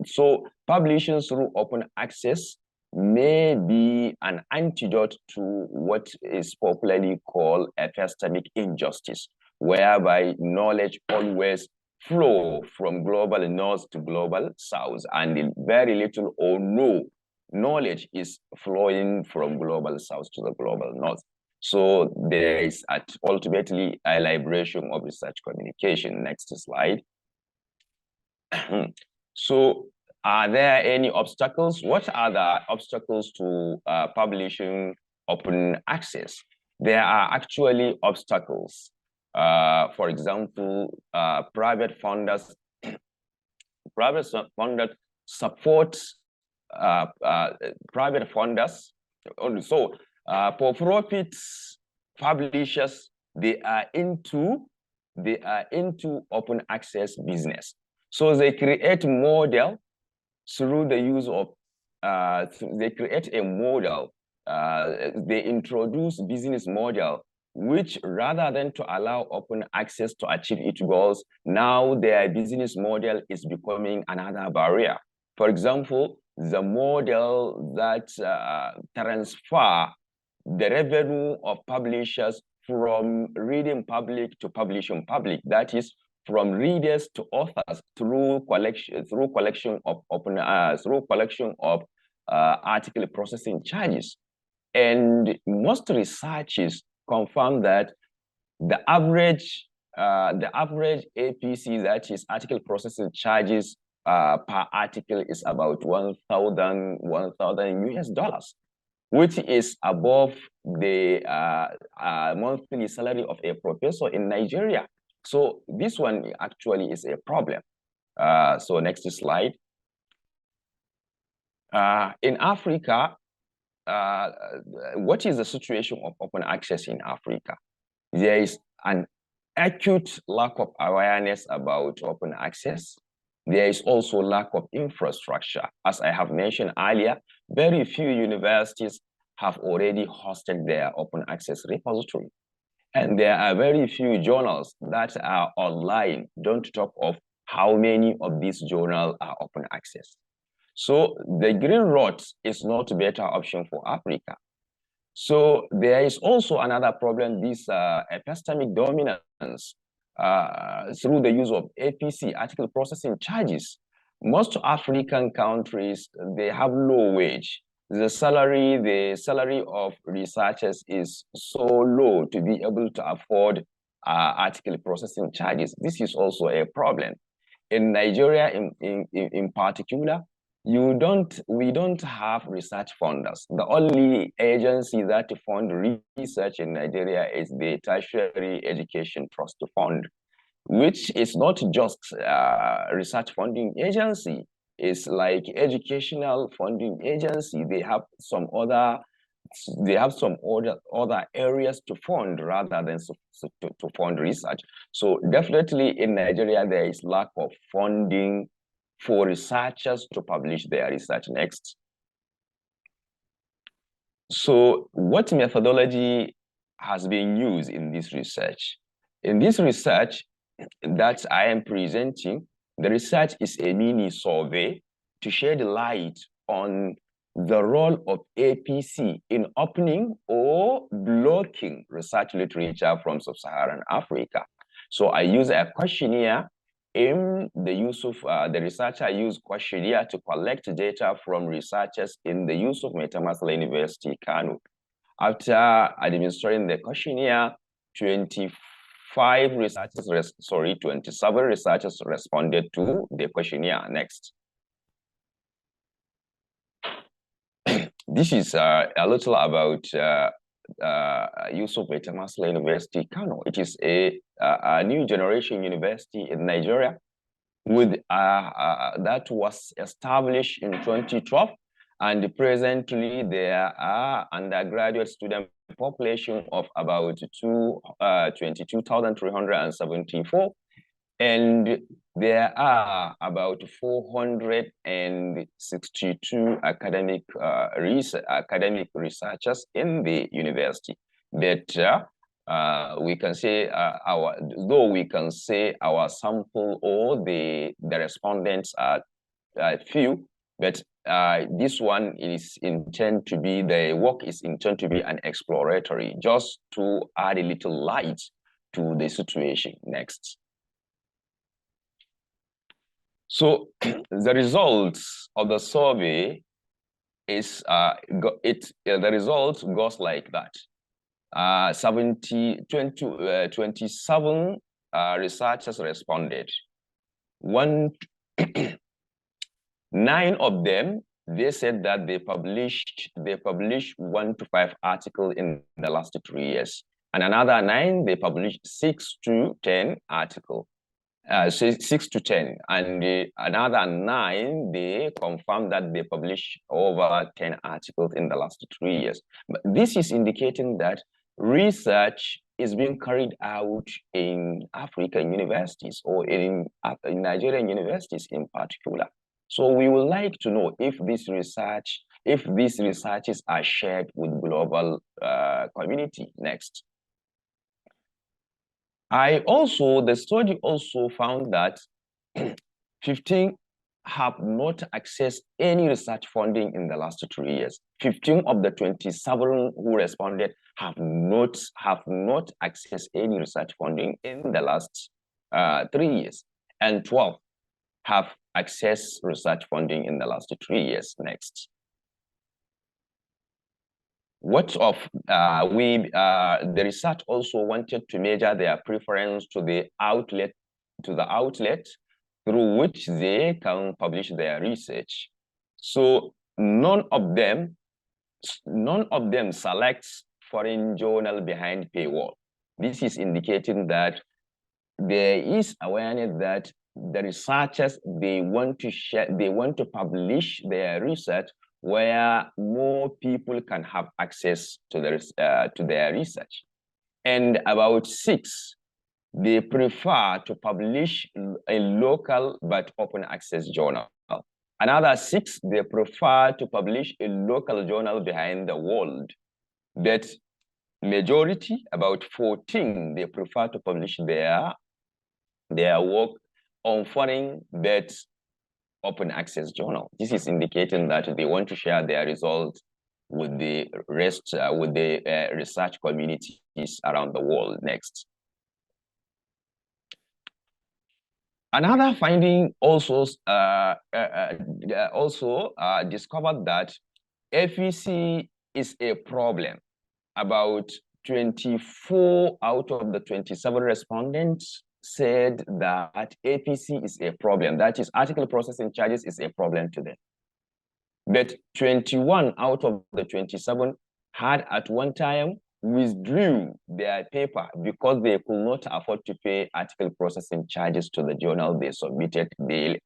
So publishing through open access may be an antidote to what is popularly called epistemic injustice, whereby knowledge always flow from global north to global south, and very little or no knowledge is flowing from global south to the global north. So there is ultimately a liberation of research communication. Next slide. So are there any obstacles? What are the obstacles to publishing open access? There are actually obstacles. For example, private funders support private funders. So for-profit publishers, they are into open access business. So they create model through the use of they create a model. They introduce business model which, rather than to allow open access to achieve its goals, now their business model is becoming another barrier. For example, the model that transfer the revenue of publishers from reading public to publishing public, that is, from readers to authors through collection of article processing charges. And most researches confirm that the average APC, that is article processing charges per article, is about $1,000 US, which is above the monthly salary of a professor in Nigeria. So this one actually is a problem. So next slide. In Africa, what is the situation of open access in Africa? There is an acute lack of awareness about open access. There is also lack of infrastructure. As I have mentioned earlier, very few universities have already hosted their open access repository. And there are very few journals that are online. Don't talk of how many of these journals are open access. So the green road is not a better option for Africa. So there is also another problem, this epistemic dominance through the use of APC, article processing charges. Most African countries, they have low wage. The salary of researchers is so low to be able to afford article processing charges. This is also a problem. In Nigeria, in particular, we don't have research funders. The only agency that fund research in Nigeria is the Tertiary Education Trust Fund, which is not just research funding agency. It's like educational funding agency. They have some other areas to fund rather than to fund research. So definitely in Nigeria, there is lack of funding for researchers to publish their research. Next. So what methodology has been used in this research? In this research that I am presenting, the research is a mini survey to shed light on the role of APC in opening or blocking research literature from sub-Saharan Africa. So I use a questionnaire. In the use of the researcher used questionnaire to collect data from researchers in the use of Metamasla University, Kano. After administering the questionnaire, 27 researchers responded to the questionnaire. Next. This is a little about use of Metamasla University, Kano. It is a new generation university in Nigeria with that was established in 2012, and presently there are undergraduate student population of about 22,374, And there are about 462 academic researchers in the university. But we can say our sample or the respondents are few, but this one is intended to be, the work is intended to be an exploratory, just to add a little light to the situation. Next. So the results of the survey is the result goes like that. 27 researchers responded. 9 of them, they said that they published 1 to 5 articles in the last 3 years, and another 9 they published 6 to 10 articles. 6 to 10, and another 9 they confirmed that they published over 10 articles in the last 3 years. But this is indicating that research is being carried out in African universities or in Nigerian universities in particular. So we would like to know if these researches are shared with global community. Next. The study also found that 15 have not accessed any research funding in the last 3 years. 15 of the 27 who responded have not accessed any research funding in the last 3 years, and 12 have accessed research funding in the last 3 years. Next. The research also wanted to measure their preference to the outlet through which they can publish their research. So none of them selects foreign journal behind paywall. This is indicating that there is awareness that the researchers, they want to publish their research where more people can have access to their research. And about 6, they prefer to publish a local but open access journal. Another 6, they prefer to publish a local journal behind the world. But majority, about 14, they prefer to publish their work on foreign but open access journal. This is indicating that they want to share their results with the rest, with the research communities around the world. Next. Another finding also discovered that FEC is a problem. About 24 out of the 27 respondents said that APC is a problem. That is, article processing charges is a problem to them. But 21 out of the 27 had at one time withdrew their paper because they could not afford to pay article processing charges to the journal they submitted. They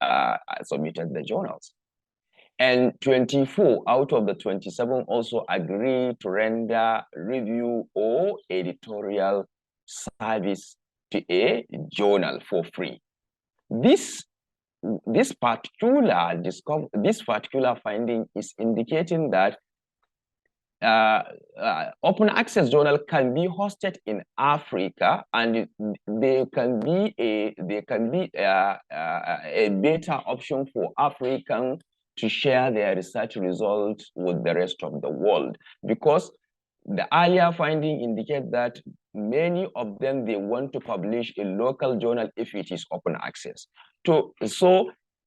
submitted the journals. And 24 out of the 27 also agreed to render review or editorial service to a journal for free. This particular finding is indicating that open access journal can be hosted in Africa, and they can be a better option for Africans to share their research results with the rest of the world, because the earlier finding indicate that many of them, they want to publish a local journal if it is open access. So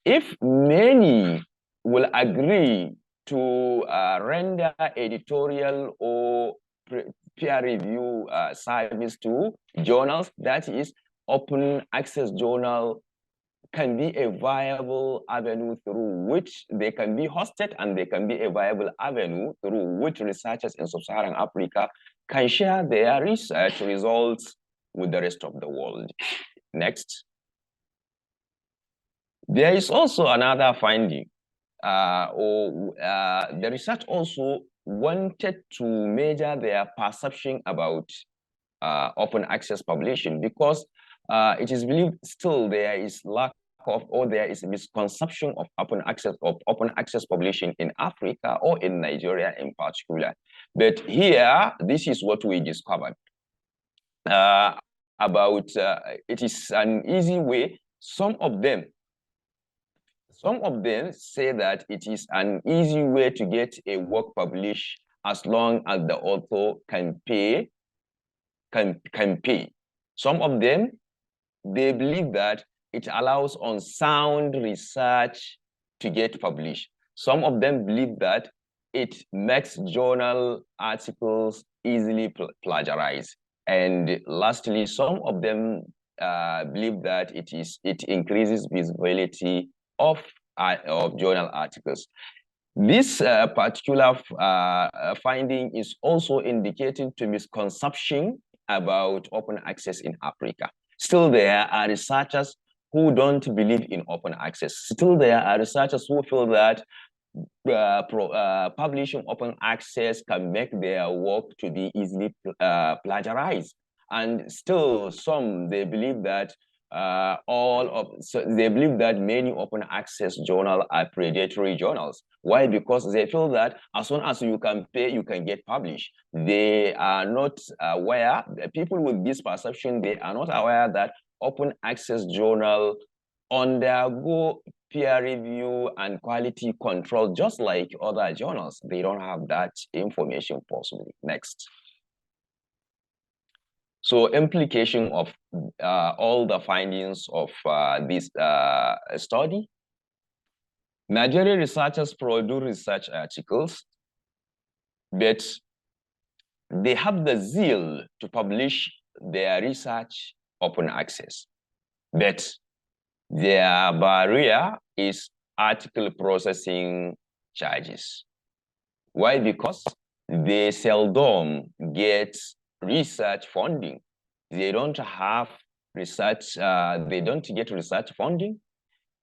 if many will agree to render editorial or peer review service to journals, that is, open access journal can be a viable avenue through which they can be hosted, and they can be a viable avenue through which researchers in sub-Saharan Africa can share their research results with the rest of the world. Next. There is also another finding. The research also wanted to measure their perception about open access publishing, because it is believed still there is lack of, or there is a misconception of open access publishing in Africa or in Nigeria in particular. But here, this is what we discovered about it is an easy way. Some of them say that it is an easy way to get a work published as long as the author can pay. Some of them, they believe that it allows unsound research to get published. Some of them believe that it makes journal articles easily plagiarized. And lastly, some of them believe that it increases visibility of journal articles. This particular finding is also indicating to misconception about open access in Africa. Still, there are researchers who don't believe in open access. Still, there are researchers who feel that publishing open access can make their work to be easily plagiarized. And still, some, they believe that they believe that many open access journals are predatory journals. Why? Because they feel that as soon as you can pay, you can get published. They are not aware, people with this perception, they are not aware that open access journal undergo peer review and quality control just like other journals. They don't have that information possibly. Next. So implication of all the findings of this study. Nigerian researchers produce research articles, but they have the zeal to publish their research open access. But their barrier is article processing charges. Why? Because they seldom get research funding. They don't have research, they don't get research funding,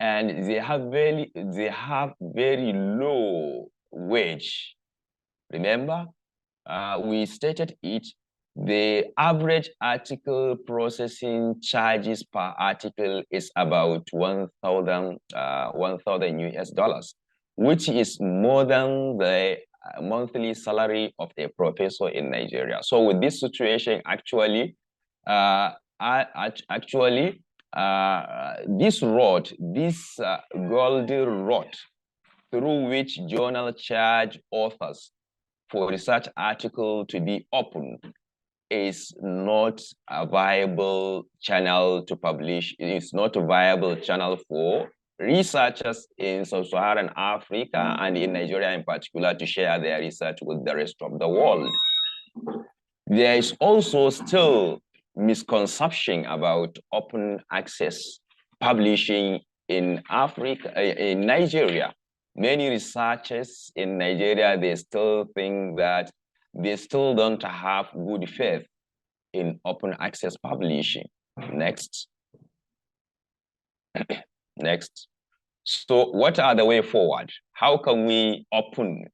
and they have very low wage. Remember, we stated it, the average article processing charges per article is about 1,000 US dollars, which is more than the monthly salary of a professor in Nigeria. So with this situation, actually, this road, this golden road through which journal charge authors for research article to be open is not a viable channel to publish. It's not a viable channel for researchers in sub-Saharan Africa and in Nigeria in particular to share their research with the rest of the world. There is also still misconception about open access publishing in Africa, in Nigeria. Many researchers in Nigeria, they still think that they still don't have good faith in open access publishing. Next. Next. So what are the way forward? How can we open,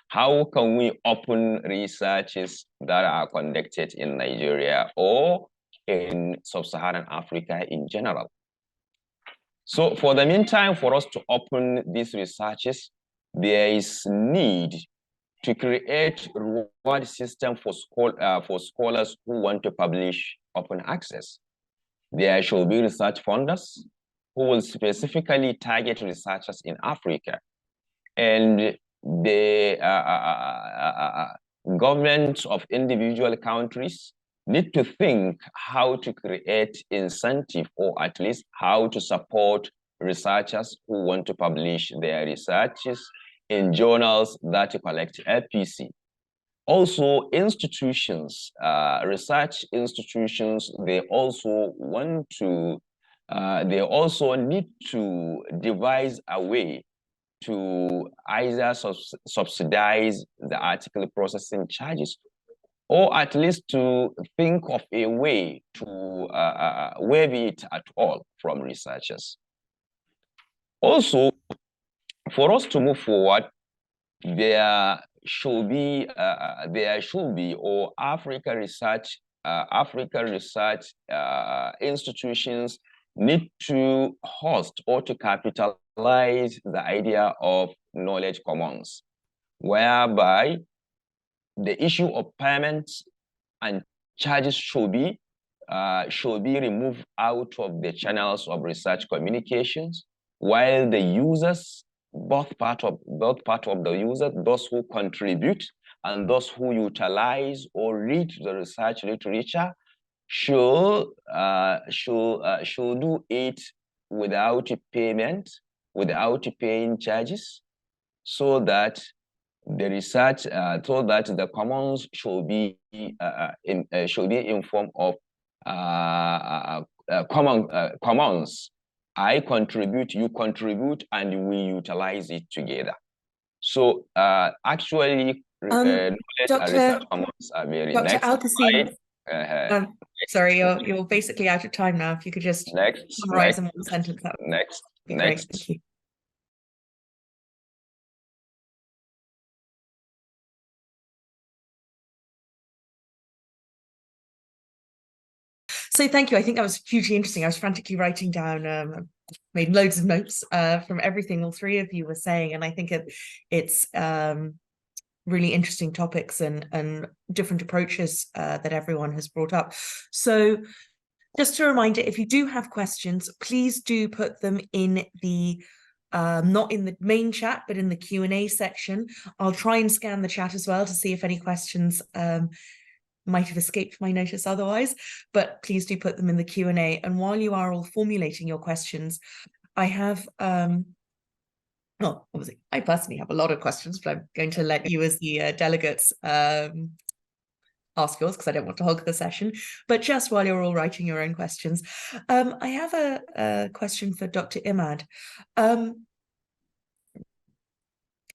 how can we open researches that are conducted in Nigeria or in sub-Saharan Africa in general? So for the meantime, for us to open these researches, there is need to create a reward system for scholars who want to publish open access. There should be research funders who will specifically target researchers in Africa. And the governments of individual countries need to think how to create incentive, or at least how to support researchers who want to publish their researches in journals that collect FPC. Also, institutions, research institutions, they also need to devise a way to either subsidize the article processing charges, or at least to think of a way to waive it at all from researchers. Also, for us to move forward, there should be, or Africa Research African research institutions need to host or to capitalize the idea of knowledge commons, whereby the issue of payments and charges should be removed out of the channels of research communications, while the users, both part of the users, those who contribute and those who utilize or read the research literature, should do it without payment, without paying charges, so that the research, so that the commons should be in form of commons. I contribute, you contribute, and we utilize it together. So actually, knowledge and research commons are very Dr. Alcassine, sorry, next. you're basically out of time now. If you could just summarize in one sentence, that would be great. Thank you. So thank you. I think that was hugely interesting. I was frantically writing down, made loads of notes from everything all three of you were saying, and I think it's really interesting topics and different approaches that everyone has brought up. So just a reminder, if you do have questions, please do put them in the not in the main chat, but in the Q&A section. I'll try and scan the chat as well to see if any questions might have escaped my notice otherwise, but please do put them in the Q&A. And while you are all formulating your questions, I have, well, obviously, I personally have a lot of questions, but I'm going to let you as the delegates ask yours, because I don't want to hog the session. But just while you're all writing your own questions, I have a question for Dr. Imad.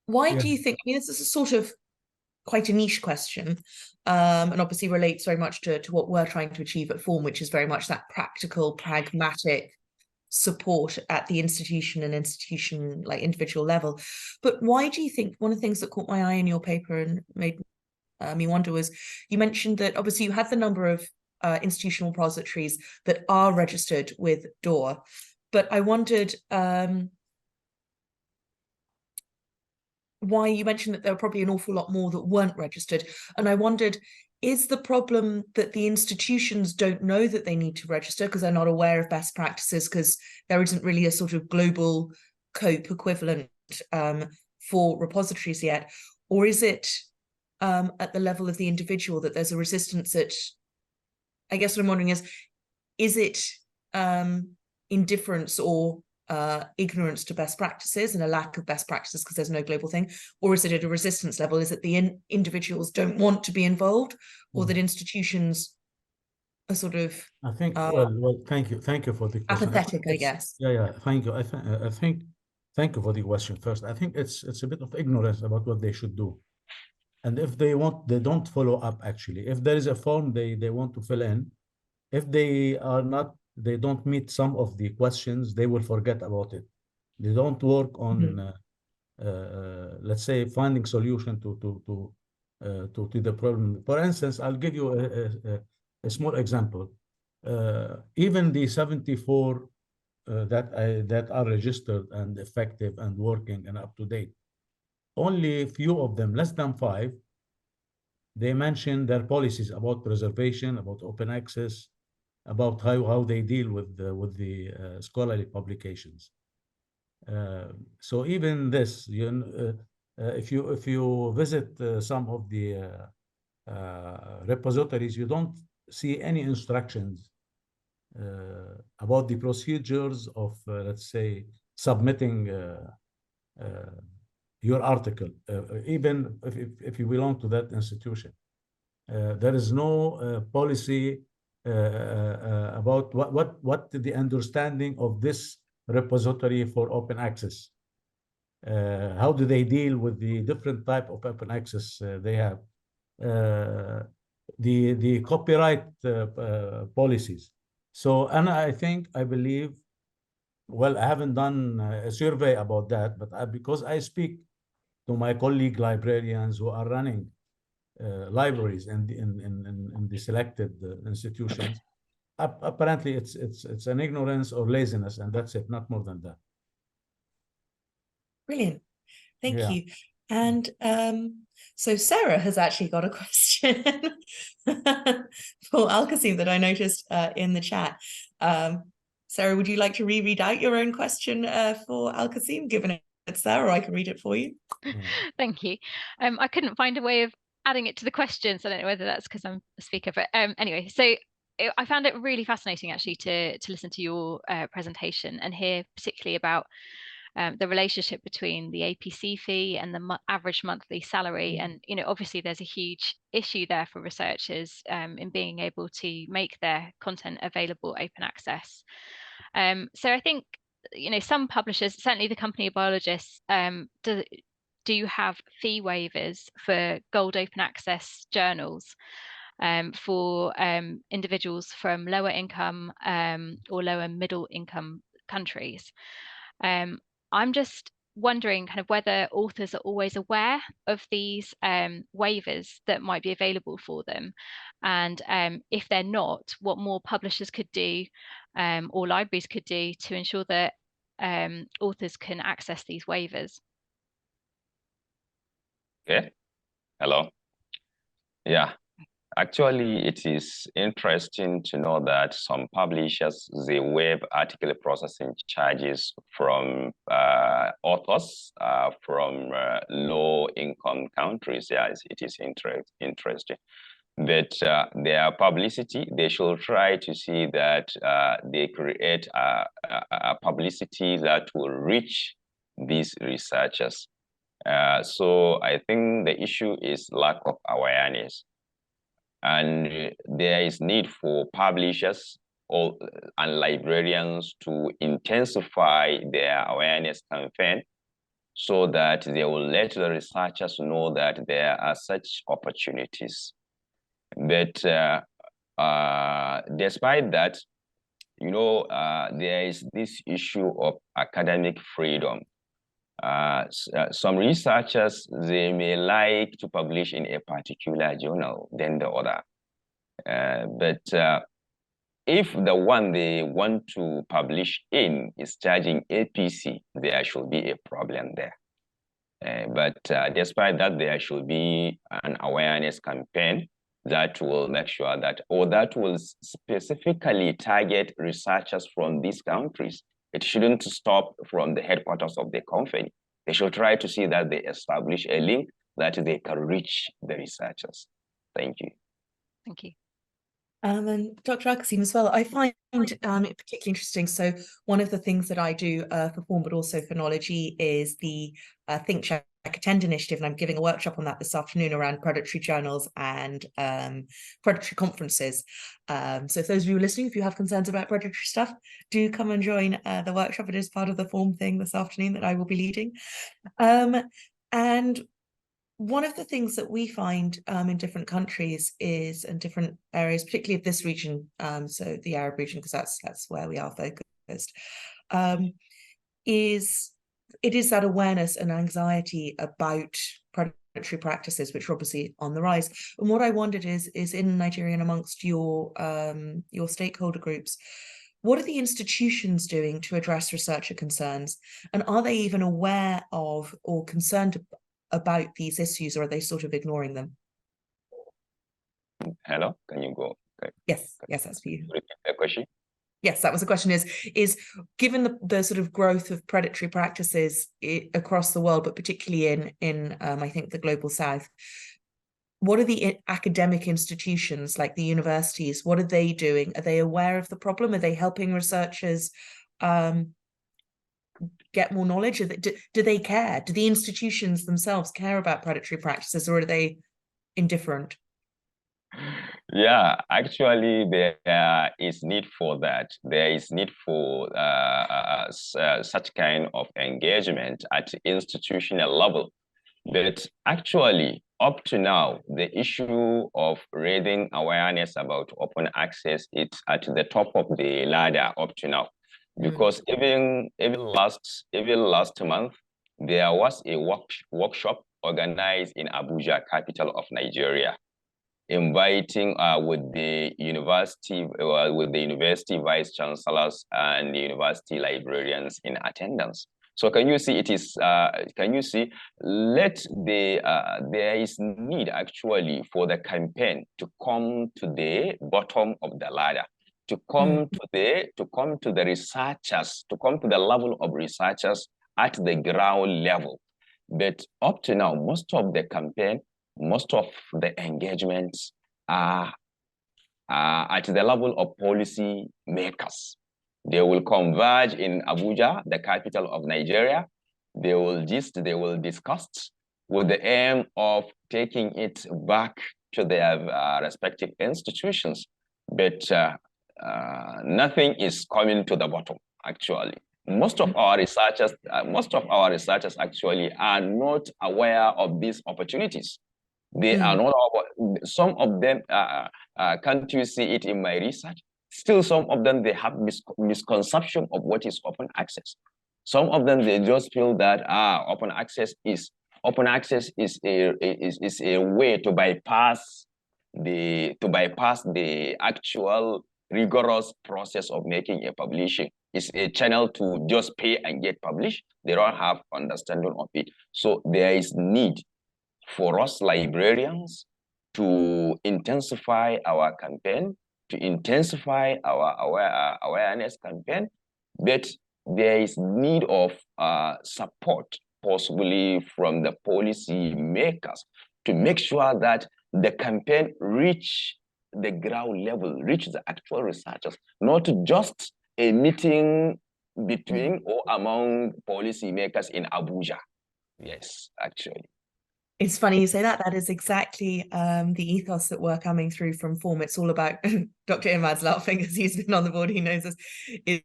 Why do you think, I mean, this is a sort of quite a niche question, and obviously relates very much to what we're trying to achieve at F.O.R.M, which is very much that practical, pragmatic support at the institution and institution, like individual level. But why do you think, one of the things that caught my eye in your paper and made me wonder was, you mentioned that obviously you had the number of institutional repositories that are registered with DOR, but I wondered, why you mentioned that there were probably an awful lot more that weren't registered. And I wondered, is the problem that the institutions don't know that they need to register because they're not aware of best practices, because there isn't really a sort of global COPE equivalent for repositories yet? Or is it at the level of the individual that there's a resistance at, I guess what I'm wondering is it indifference or ignorance to best practices and a lack of best practices because there's no global thing, or is it at a resistance level? Is it the individuals don't want to be involved, or that institutions are sort of, I think, well, thank you for the question. apathetic, I guess. Yeah, thank you. I think, thank you for the question first. I think it's a bit of ignorance about what they should do. And if they don't follow up, actually. If there is a form they want to fill in, if they don't meet some of the questions, they will forget about it. They don't work on, let's say, finding solution to the problem. For instance, I'll give you a small example. Even the 74 that are registered and effective and working and up to date, only a few of them, less than 5, they mention their policies about preservation, about open access, about how they deal with the scholarly publications. So even this, if you visit some of the repositories, you don't see any instructions about the procedures of, let's say, submitting your article, even if you belong to that institution. There is no policy about what the understanding of this repository for open access. How do they deal with the different type of open access they have? The copyright policies. So, and I believe, well, I haven't done a survey about that, but because I speak to my colleague librarians who are running libraries in the selected institutions. Apparently, it's an ignorance or laziness, and that's it, not more than that. Brilliant. Thank Yeah. you. And so Sarah has actually got a question for Al-Qasim that I noticed in the chat. Sarah, would you like to reread out your own question for Al-Qasim, given it's there, or I can read it for you? Thank you. I couldn't find a way of adding it to the questions. I don't know whether that's because I'm a speaker, but anyway, so I found it really fascinating actually to listen to your presentation and hear particularly about the relationship between the APC fee and the average monthly salary. And, you know, obviously there's a huge issue there for researchers in being able to make their content available open access. So I think, you know, some publishers, certainly the company of Biologists, do you have fee waivers for gold open access journals for individuals from lower income or lower middle income countries? I'm just wondering kind of whether authors are always aware of these waivers that might be available for them, and if they're not, what more publishers could do or libraries could do to ensure that authors can access these waivers. Okay. Hello. Yeah. Actually, it is interesting to know that some publishers, they waive article processing charges from authors from low-income countries. Yes, it is interesting. But their publicity, they should try to see that they create a publicity that will reach these researchers. So I think the issue is lack of awareness. And there is need for publishers and librarians to intensify their awareness campaign so that they will let the researchers know that there are such opportunities. But despite that, you know, there is this issue of academic freedom. Some researchers, they may like to publish in a particular journal than the other. But if the one they want to publish in is charging APC, there should be a problem there. But despite that, there should be an awareness campaign that will make sure that, or that will specifically target researchers from these countries. It shouldn't stop from the headquarters of the company. They should try to see that they establish a link that they can reach the researchers. Thank you. Thank you. And Dr. Al-Qasim as well, I find it particularly interesting. So one of the things that I do for F.O.R.M, but also for Knology, is the Think, Check, Attend initiative, and I'm giving a workshop on that this afternoon around predatory journals and predatory conferences. So if those of you listening, if you have concerns about predatory stuff, do come and join the workshop. It is part of the F.O.R.M thing this afternoon that I will be leading. And one of the things that we find in different countries is, in different areas, particularly of this region, so the Arab region, because that's where we are focused, is that awareness and anxiety about predatory practices, which are obviously on the rise. And what I wondered is in Nigeria and amongst your stakeholder groups, what are the institutions doing to address researcher concerns? And are they even aware of or concerned about these issues, or are they sort of ignoring them? Hello, can you go? Okay. Yes, that's for you. Repeat the question. Yes, that was the question, is given the sort of growth of predatory practices across the world, but particularly in I think the global south, what are the academic institutions like the universities, what are they doing? Are they aware of the problem? Are they helping researchers get more knowledge? Do they care? Do the institutions themselves care about predatory practices, or are they indifferent? Yeah, actually, there is need for that. There is need for such kind of engagement at institutional level. But actually, up to now, the issue of raising awareness about open access is at the top of the ladder up to now. Because even last month, there was a workshop organized in Abuja, capital of Nigeria. inviting with the university vice chancellors and the university librarians in attendance. So can you see it is, can you see, there is need actually for the campaign to come to the bottom of the ladder, to come to the researchers, to come to the level of researchers at the ground level. But up to now, most of the campaign, most of the engagements are at the level of policy makers. They will converge in Abuja, the capital of Nigeria. They will discuss with the aim of taking it back to their respective institutions. But nothing is coming to the bottom, actually. Most of our researchers actually are not aware of these opportunities. They are not. Some of them, can't you see it in my research? Still, some of them, they have misconception of what is open access. Some of them, they just feel that open access is a way to bypass the actual rigorous process of making a publishing. It's a channel to just pay and get published. They don't have understanding of it. So there is need for us librarians to intensify our campaign, to intensify our awareness campaign, but there is need of support, possibly from the policy makers, to make sure that the campaign reach the ground level, reach the actual researchers, not just a meeting between or among policy makers in Abuja. Yes, actually. It's funny you say that. That is exactly the ethos that we're coming through from F.O.R.M. It's all about, Dr. Imad's laughing because he's been on the board, he knows this. It's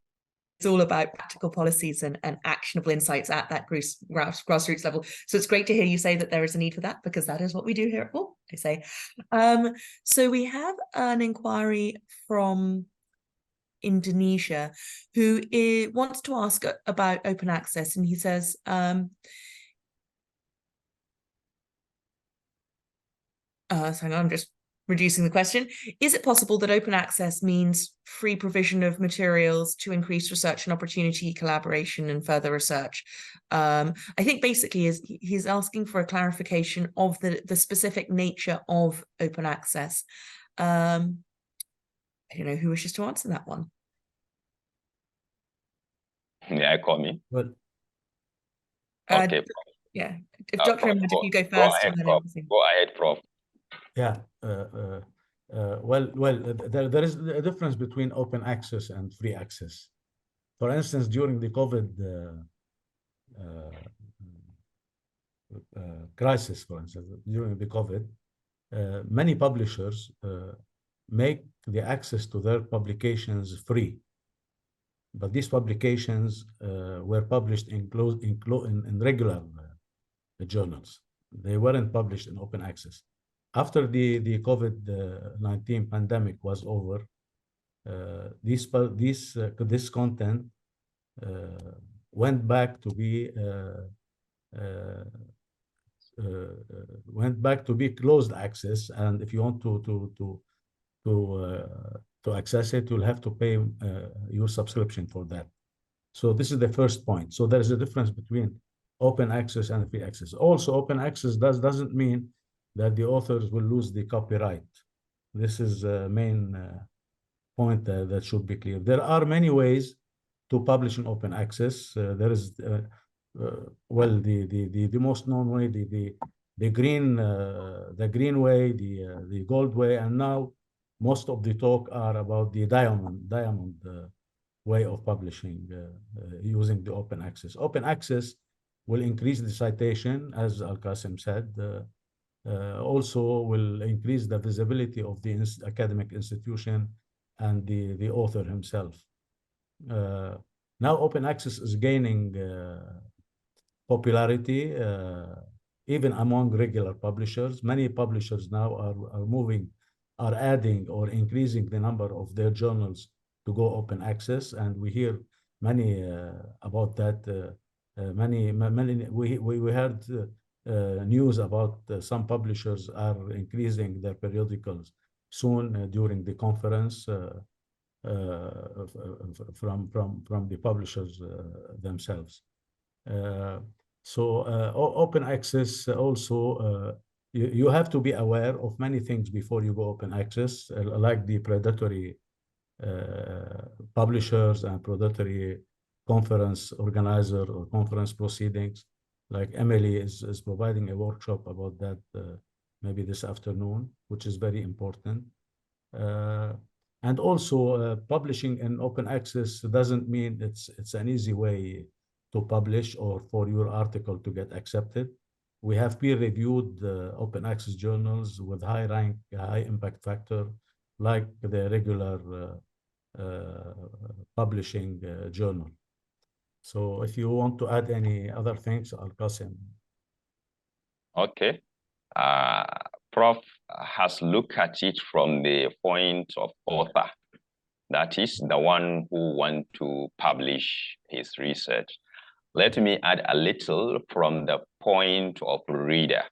all about practical policies and actionable insights at that grassroots level. So it's great to hear you say that there is a need for that, because that is what we do here at F.O.R.M, I say. So we have an inquiry from Indonesia who wants to ask about open access, and he says, so I'm just reducing the question. Is it possible that open access means free provision of materials to increase research and opportunity, collaboration, and further research? I think basically he's asking for a clarification of the specific nature of open access. I don't know who wishes to answer that one. Yeah, call me. Well, okay. Yeah, if Dr. Imad, if you go first. Go ahead, Prof. Yeah. Well, there is a difference between open access and free access. For instance, during the COVID crisis, for instance, during the COVID, many publishers make the access to their publications free. But these publications were published in regular journals. They weren't published in open access. After the COVID-19 pandemic was over, this content went back to be closed access, and if you want to access it, you'll have to pay your subscription for that. So this is the first point. So there is a difference between open access and free access. Also, open access doesn't mean that the authors will lose the copyright. This is a main point that should be clear. There are many ways to publish in open access. There is, well, the most known way, the green way, the gold way, and now most of the talk are about the diamond way of publishing using the open access. Open access will increase the citation, as Al-Qasim said. Also will increase the visibility of the academic institution and the author himself. Now open access is gaining popularity even among regular publishers. Many publishers now are adding or increasing the number of their journals to go open access, and we hear many about that. We heard news about some publishers are increasing their periodicals soon during the conference from the publishers themselves. So open access also, you have to be aware of many things before you go open access, like the predatory publishers and predatory conference organizer or conference proceedings. Like Emily is providing a workshop about that maybe this afternoon, which is very important. And also publishing in open access doesn't mean it's an easy way to publish or for your article to get accepted. We have peer-reviewed open access journals with high rank, high impact factor, like the regular publishing journal. So if you want to add any other things, Al-Qasim. Okay. Prof has looked at it from the point of author. That is the one who wants to publish his research. Let me add a little from the point of reader.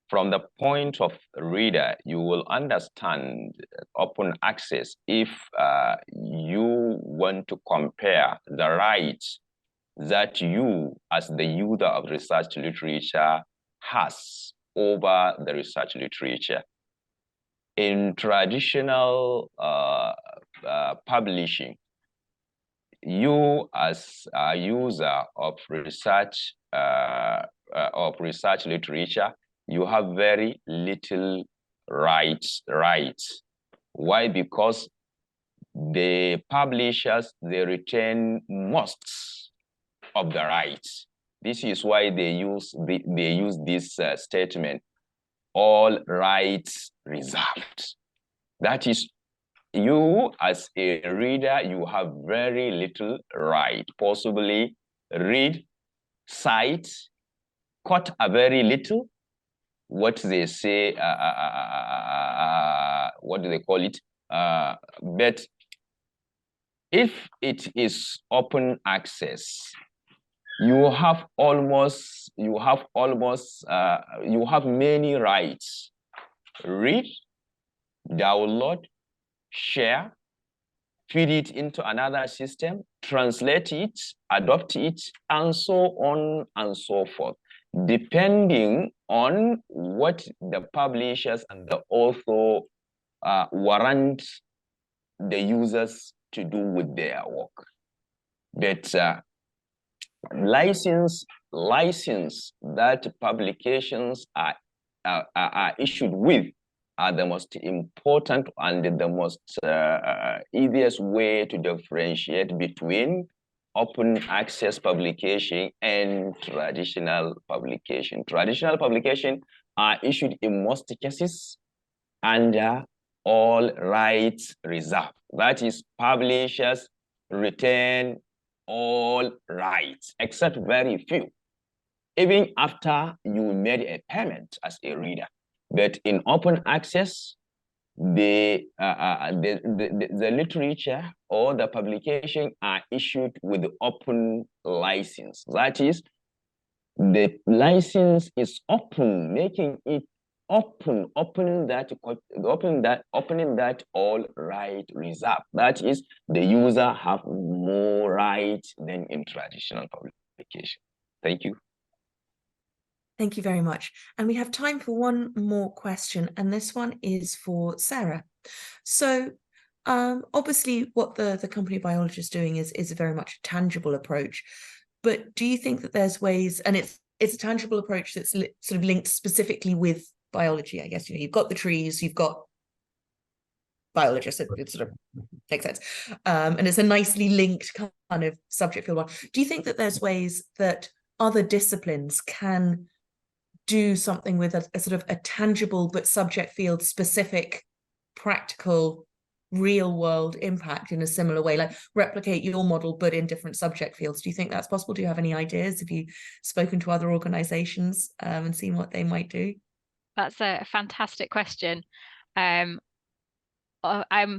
From the point of reader, you will understand open access if you want to compare the rights that you as the user of research literature has over the research literature. In traditional publishing, you as a user of research literature, you have very little rights. Why? Because the publishers, they retain most of the rights. This is why they use this statement, all rights reserved. That is, you as a reader, you have very little right. Possibly read, cite, quote a very little, what they say, what do they call it? But if it is open access, you have many rights. Read, download, share, feed it into another system, translate it, adopt it, and so on and so forth, depending on what the publishers and the author warrant the users to do with their work. But license that publications are issued with are the most important and the most easiest way to differentiate between open access publication and traditional publication. Traditional publication are issued in most cases under all rights reserved. That is, publishers retain all rights except very few, even after you made a payment as a reader. But in open access, the literature or the publication are issued with open license. That is, the license is open, making it opening that all right reserved. That is, the user have more rights than in traditional publication. Thank you. Thank you very much. And we have time for one more question, and this one is for Sarah. So obviously what the company Biologists is doing is a very much a tangible approach, but do you think that there's ways, and it's a tangible approach that's sort of linked specifically with biology, I guess, you know, you've got the trees, you've got biologists, it sort of makes sense. And it's a nicely linked kind of subject field one. Do you think that there's ways that other disciplines can do something with a sort of a tangible but subject field specific, practical, real world impact in a similar way, like replicate your model but in different subject fields? Do you think that's possible? Do you have any ideas? Have you spoken to other organizations and seen what they might do? That's a fantastic question. I'm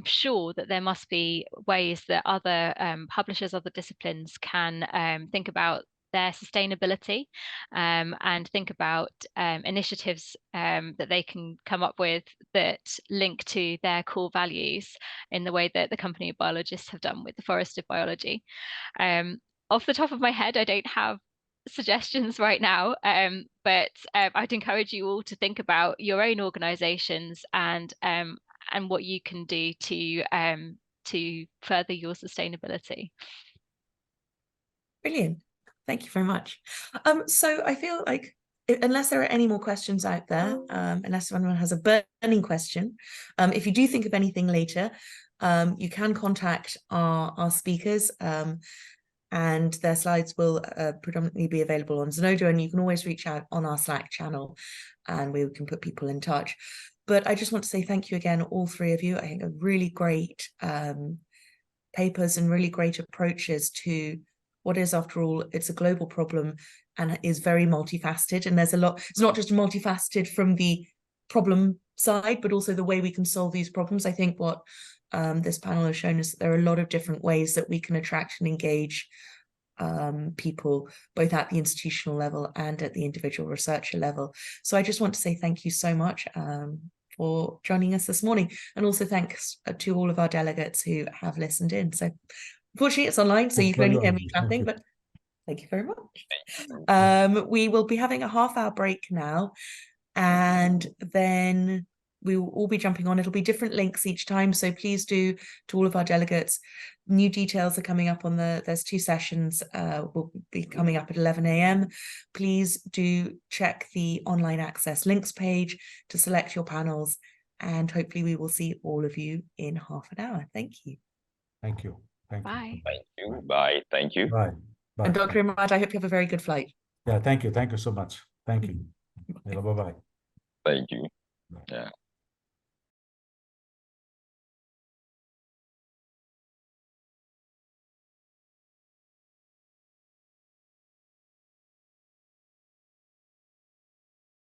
sure that there must be ways that other publishers, other disciplines can think about their sustainability and think about initiatives that they can come up with that link to their core values in the way that the company of biologists have done with the Forest of Biology. Off the top of my head, I don't have suggestions right now, but I'd encourage you all to think about your own organizations and what you can do to further your sustainability. Brilliant. Thank you very much. So I feel like unless there are any more questions out there, unless anyone has a burning question, if you do think of anything later, you can contact our speakers, and their slides will predominantly be available on Zenodo, and you can always reach out on our Slack channel and we can put people in touch. But I just want to say thank you again, all three of you. I think are really great papers and really great approaches to what is, after all, it's a global problem and is very multifaceted. And there's a lot, it's not just multifaceted from the problem side, but also the way we can solve these problems. I think what this panel has shown us that there are a lot of different ways that we can attract and engage people, both at the institutional level and at the individual researcher level. So I just want to say thank you so much for joining us this morning. And also thanks to all of our delegates who have listened in. So unfortunately it's online, so you can only hear me clapping, but thank you very much. We will be having a half-hour break now, and then we will all be jumping on. It'll be different links each time, so please do, to all of our delegates, new details are coming up on there's 2 sessions will be coming up at 11 a.m. Please do check the online access links page to select your panels, and hopefully we will see all of you in half an hour. Thank you. Thank you. Thank Bye. you. Thank you. Bye. Thank you. Bye. Bye. And Dr. Imad, I hope you have a very good flight. Yeah, thank you. Thank you so much. Thank you. Bye-bye. Thank you. Yeah.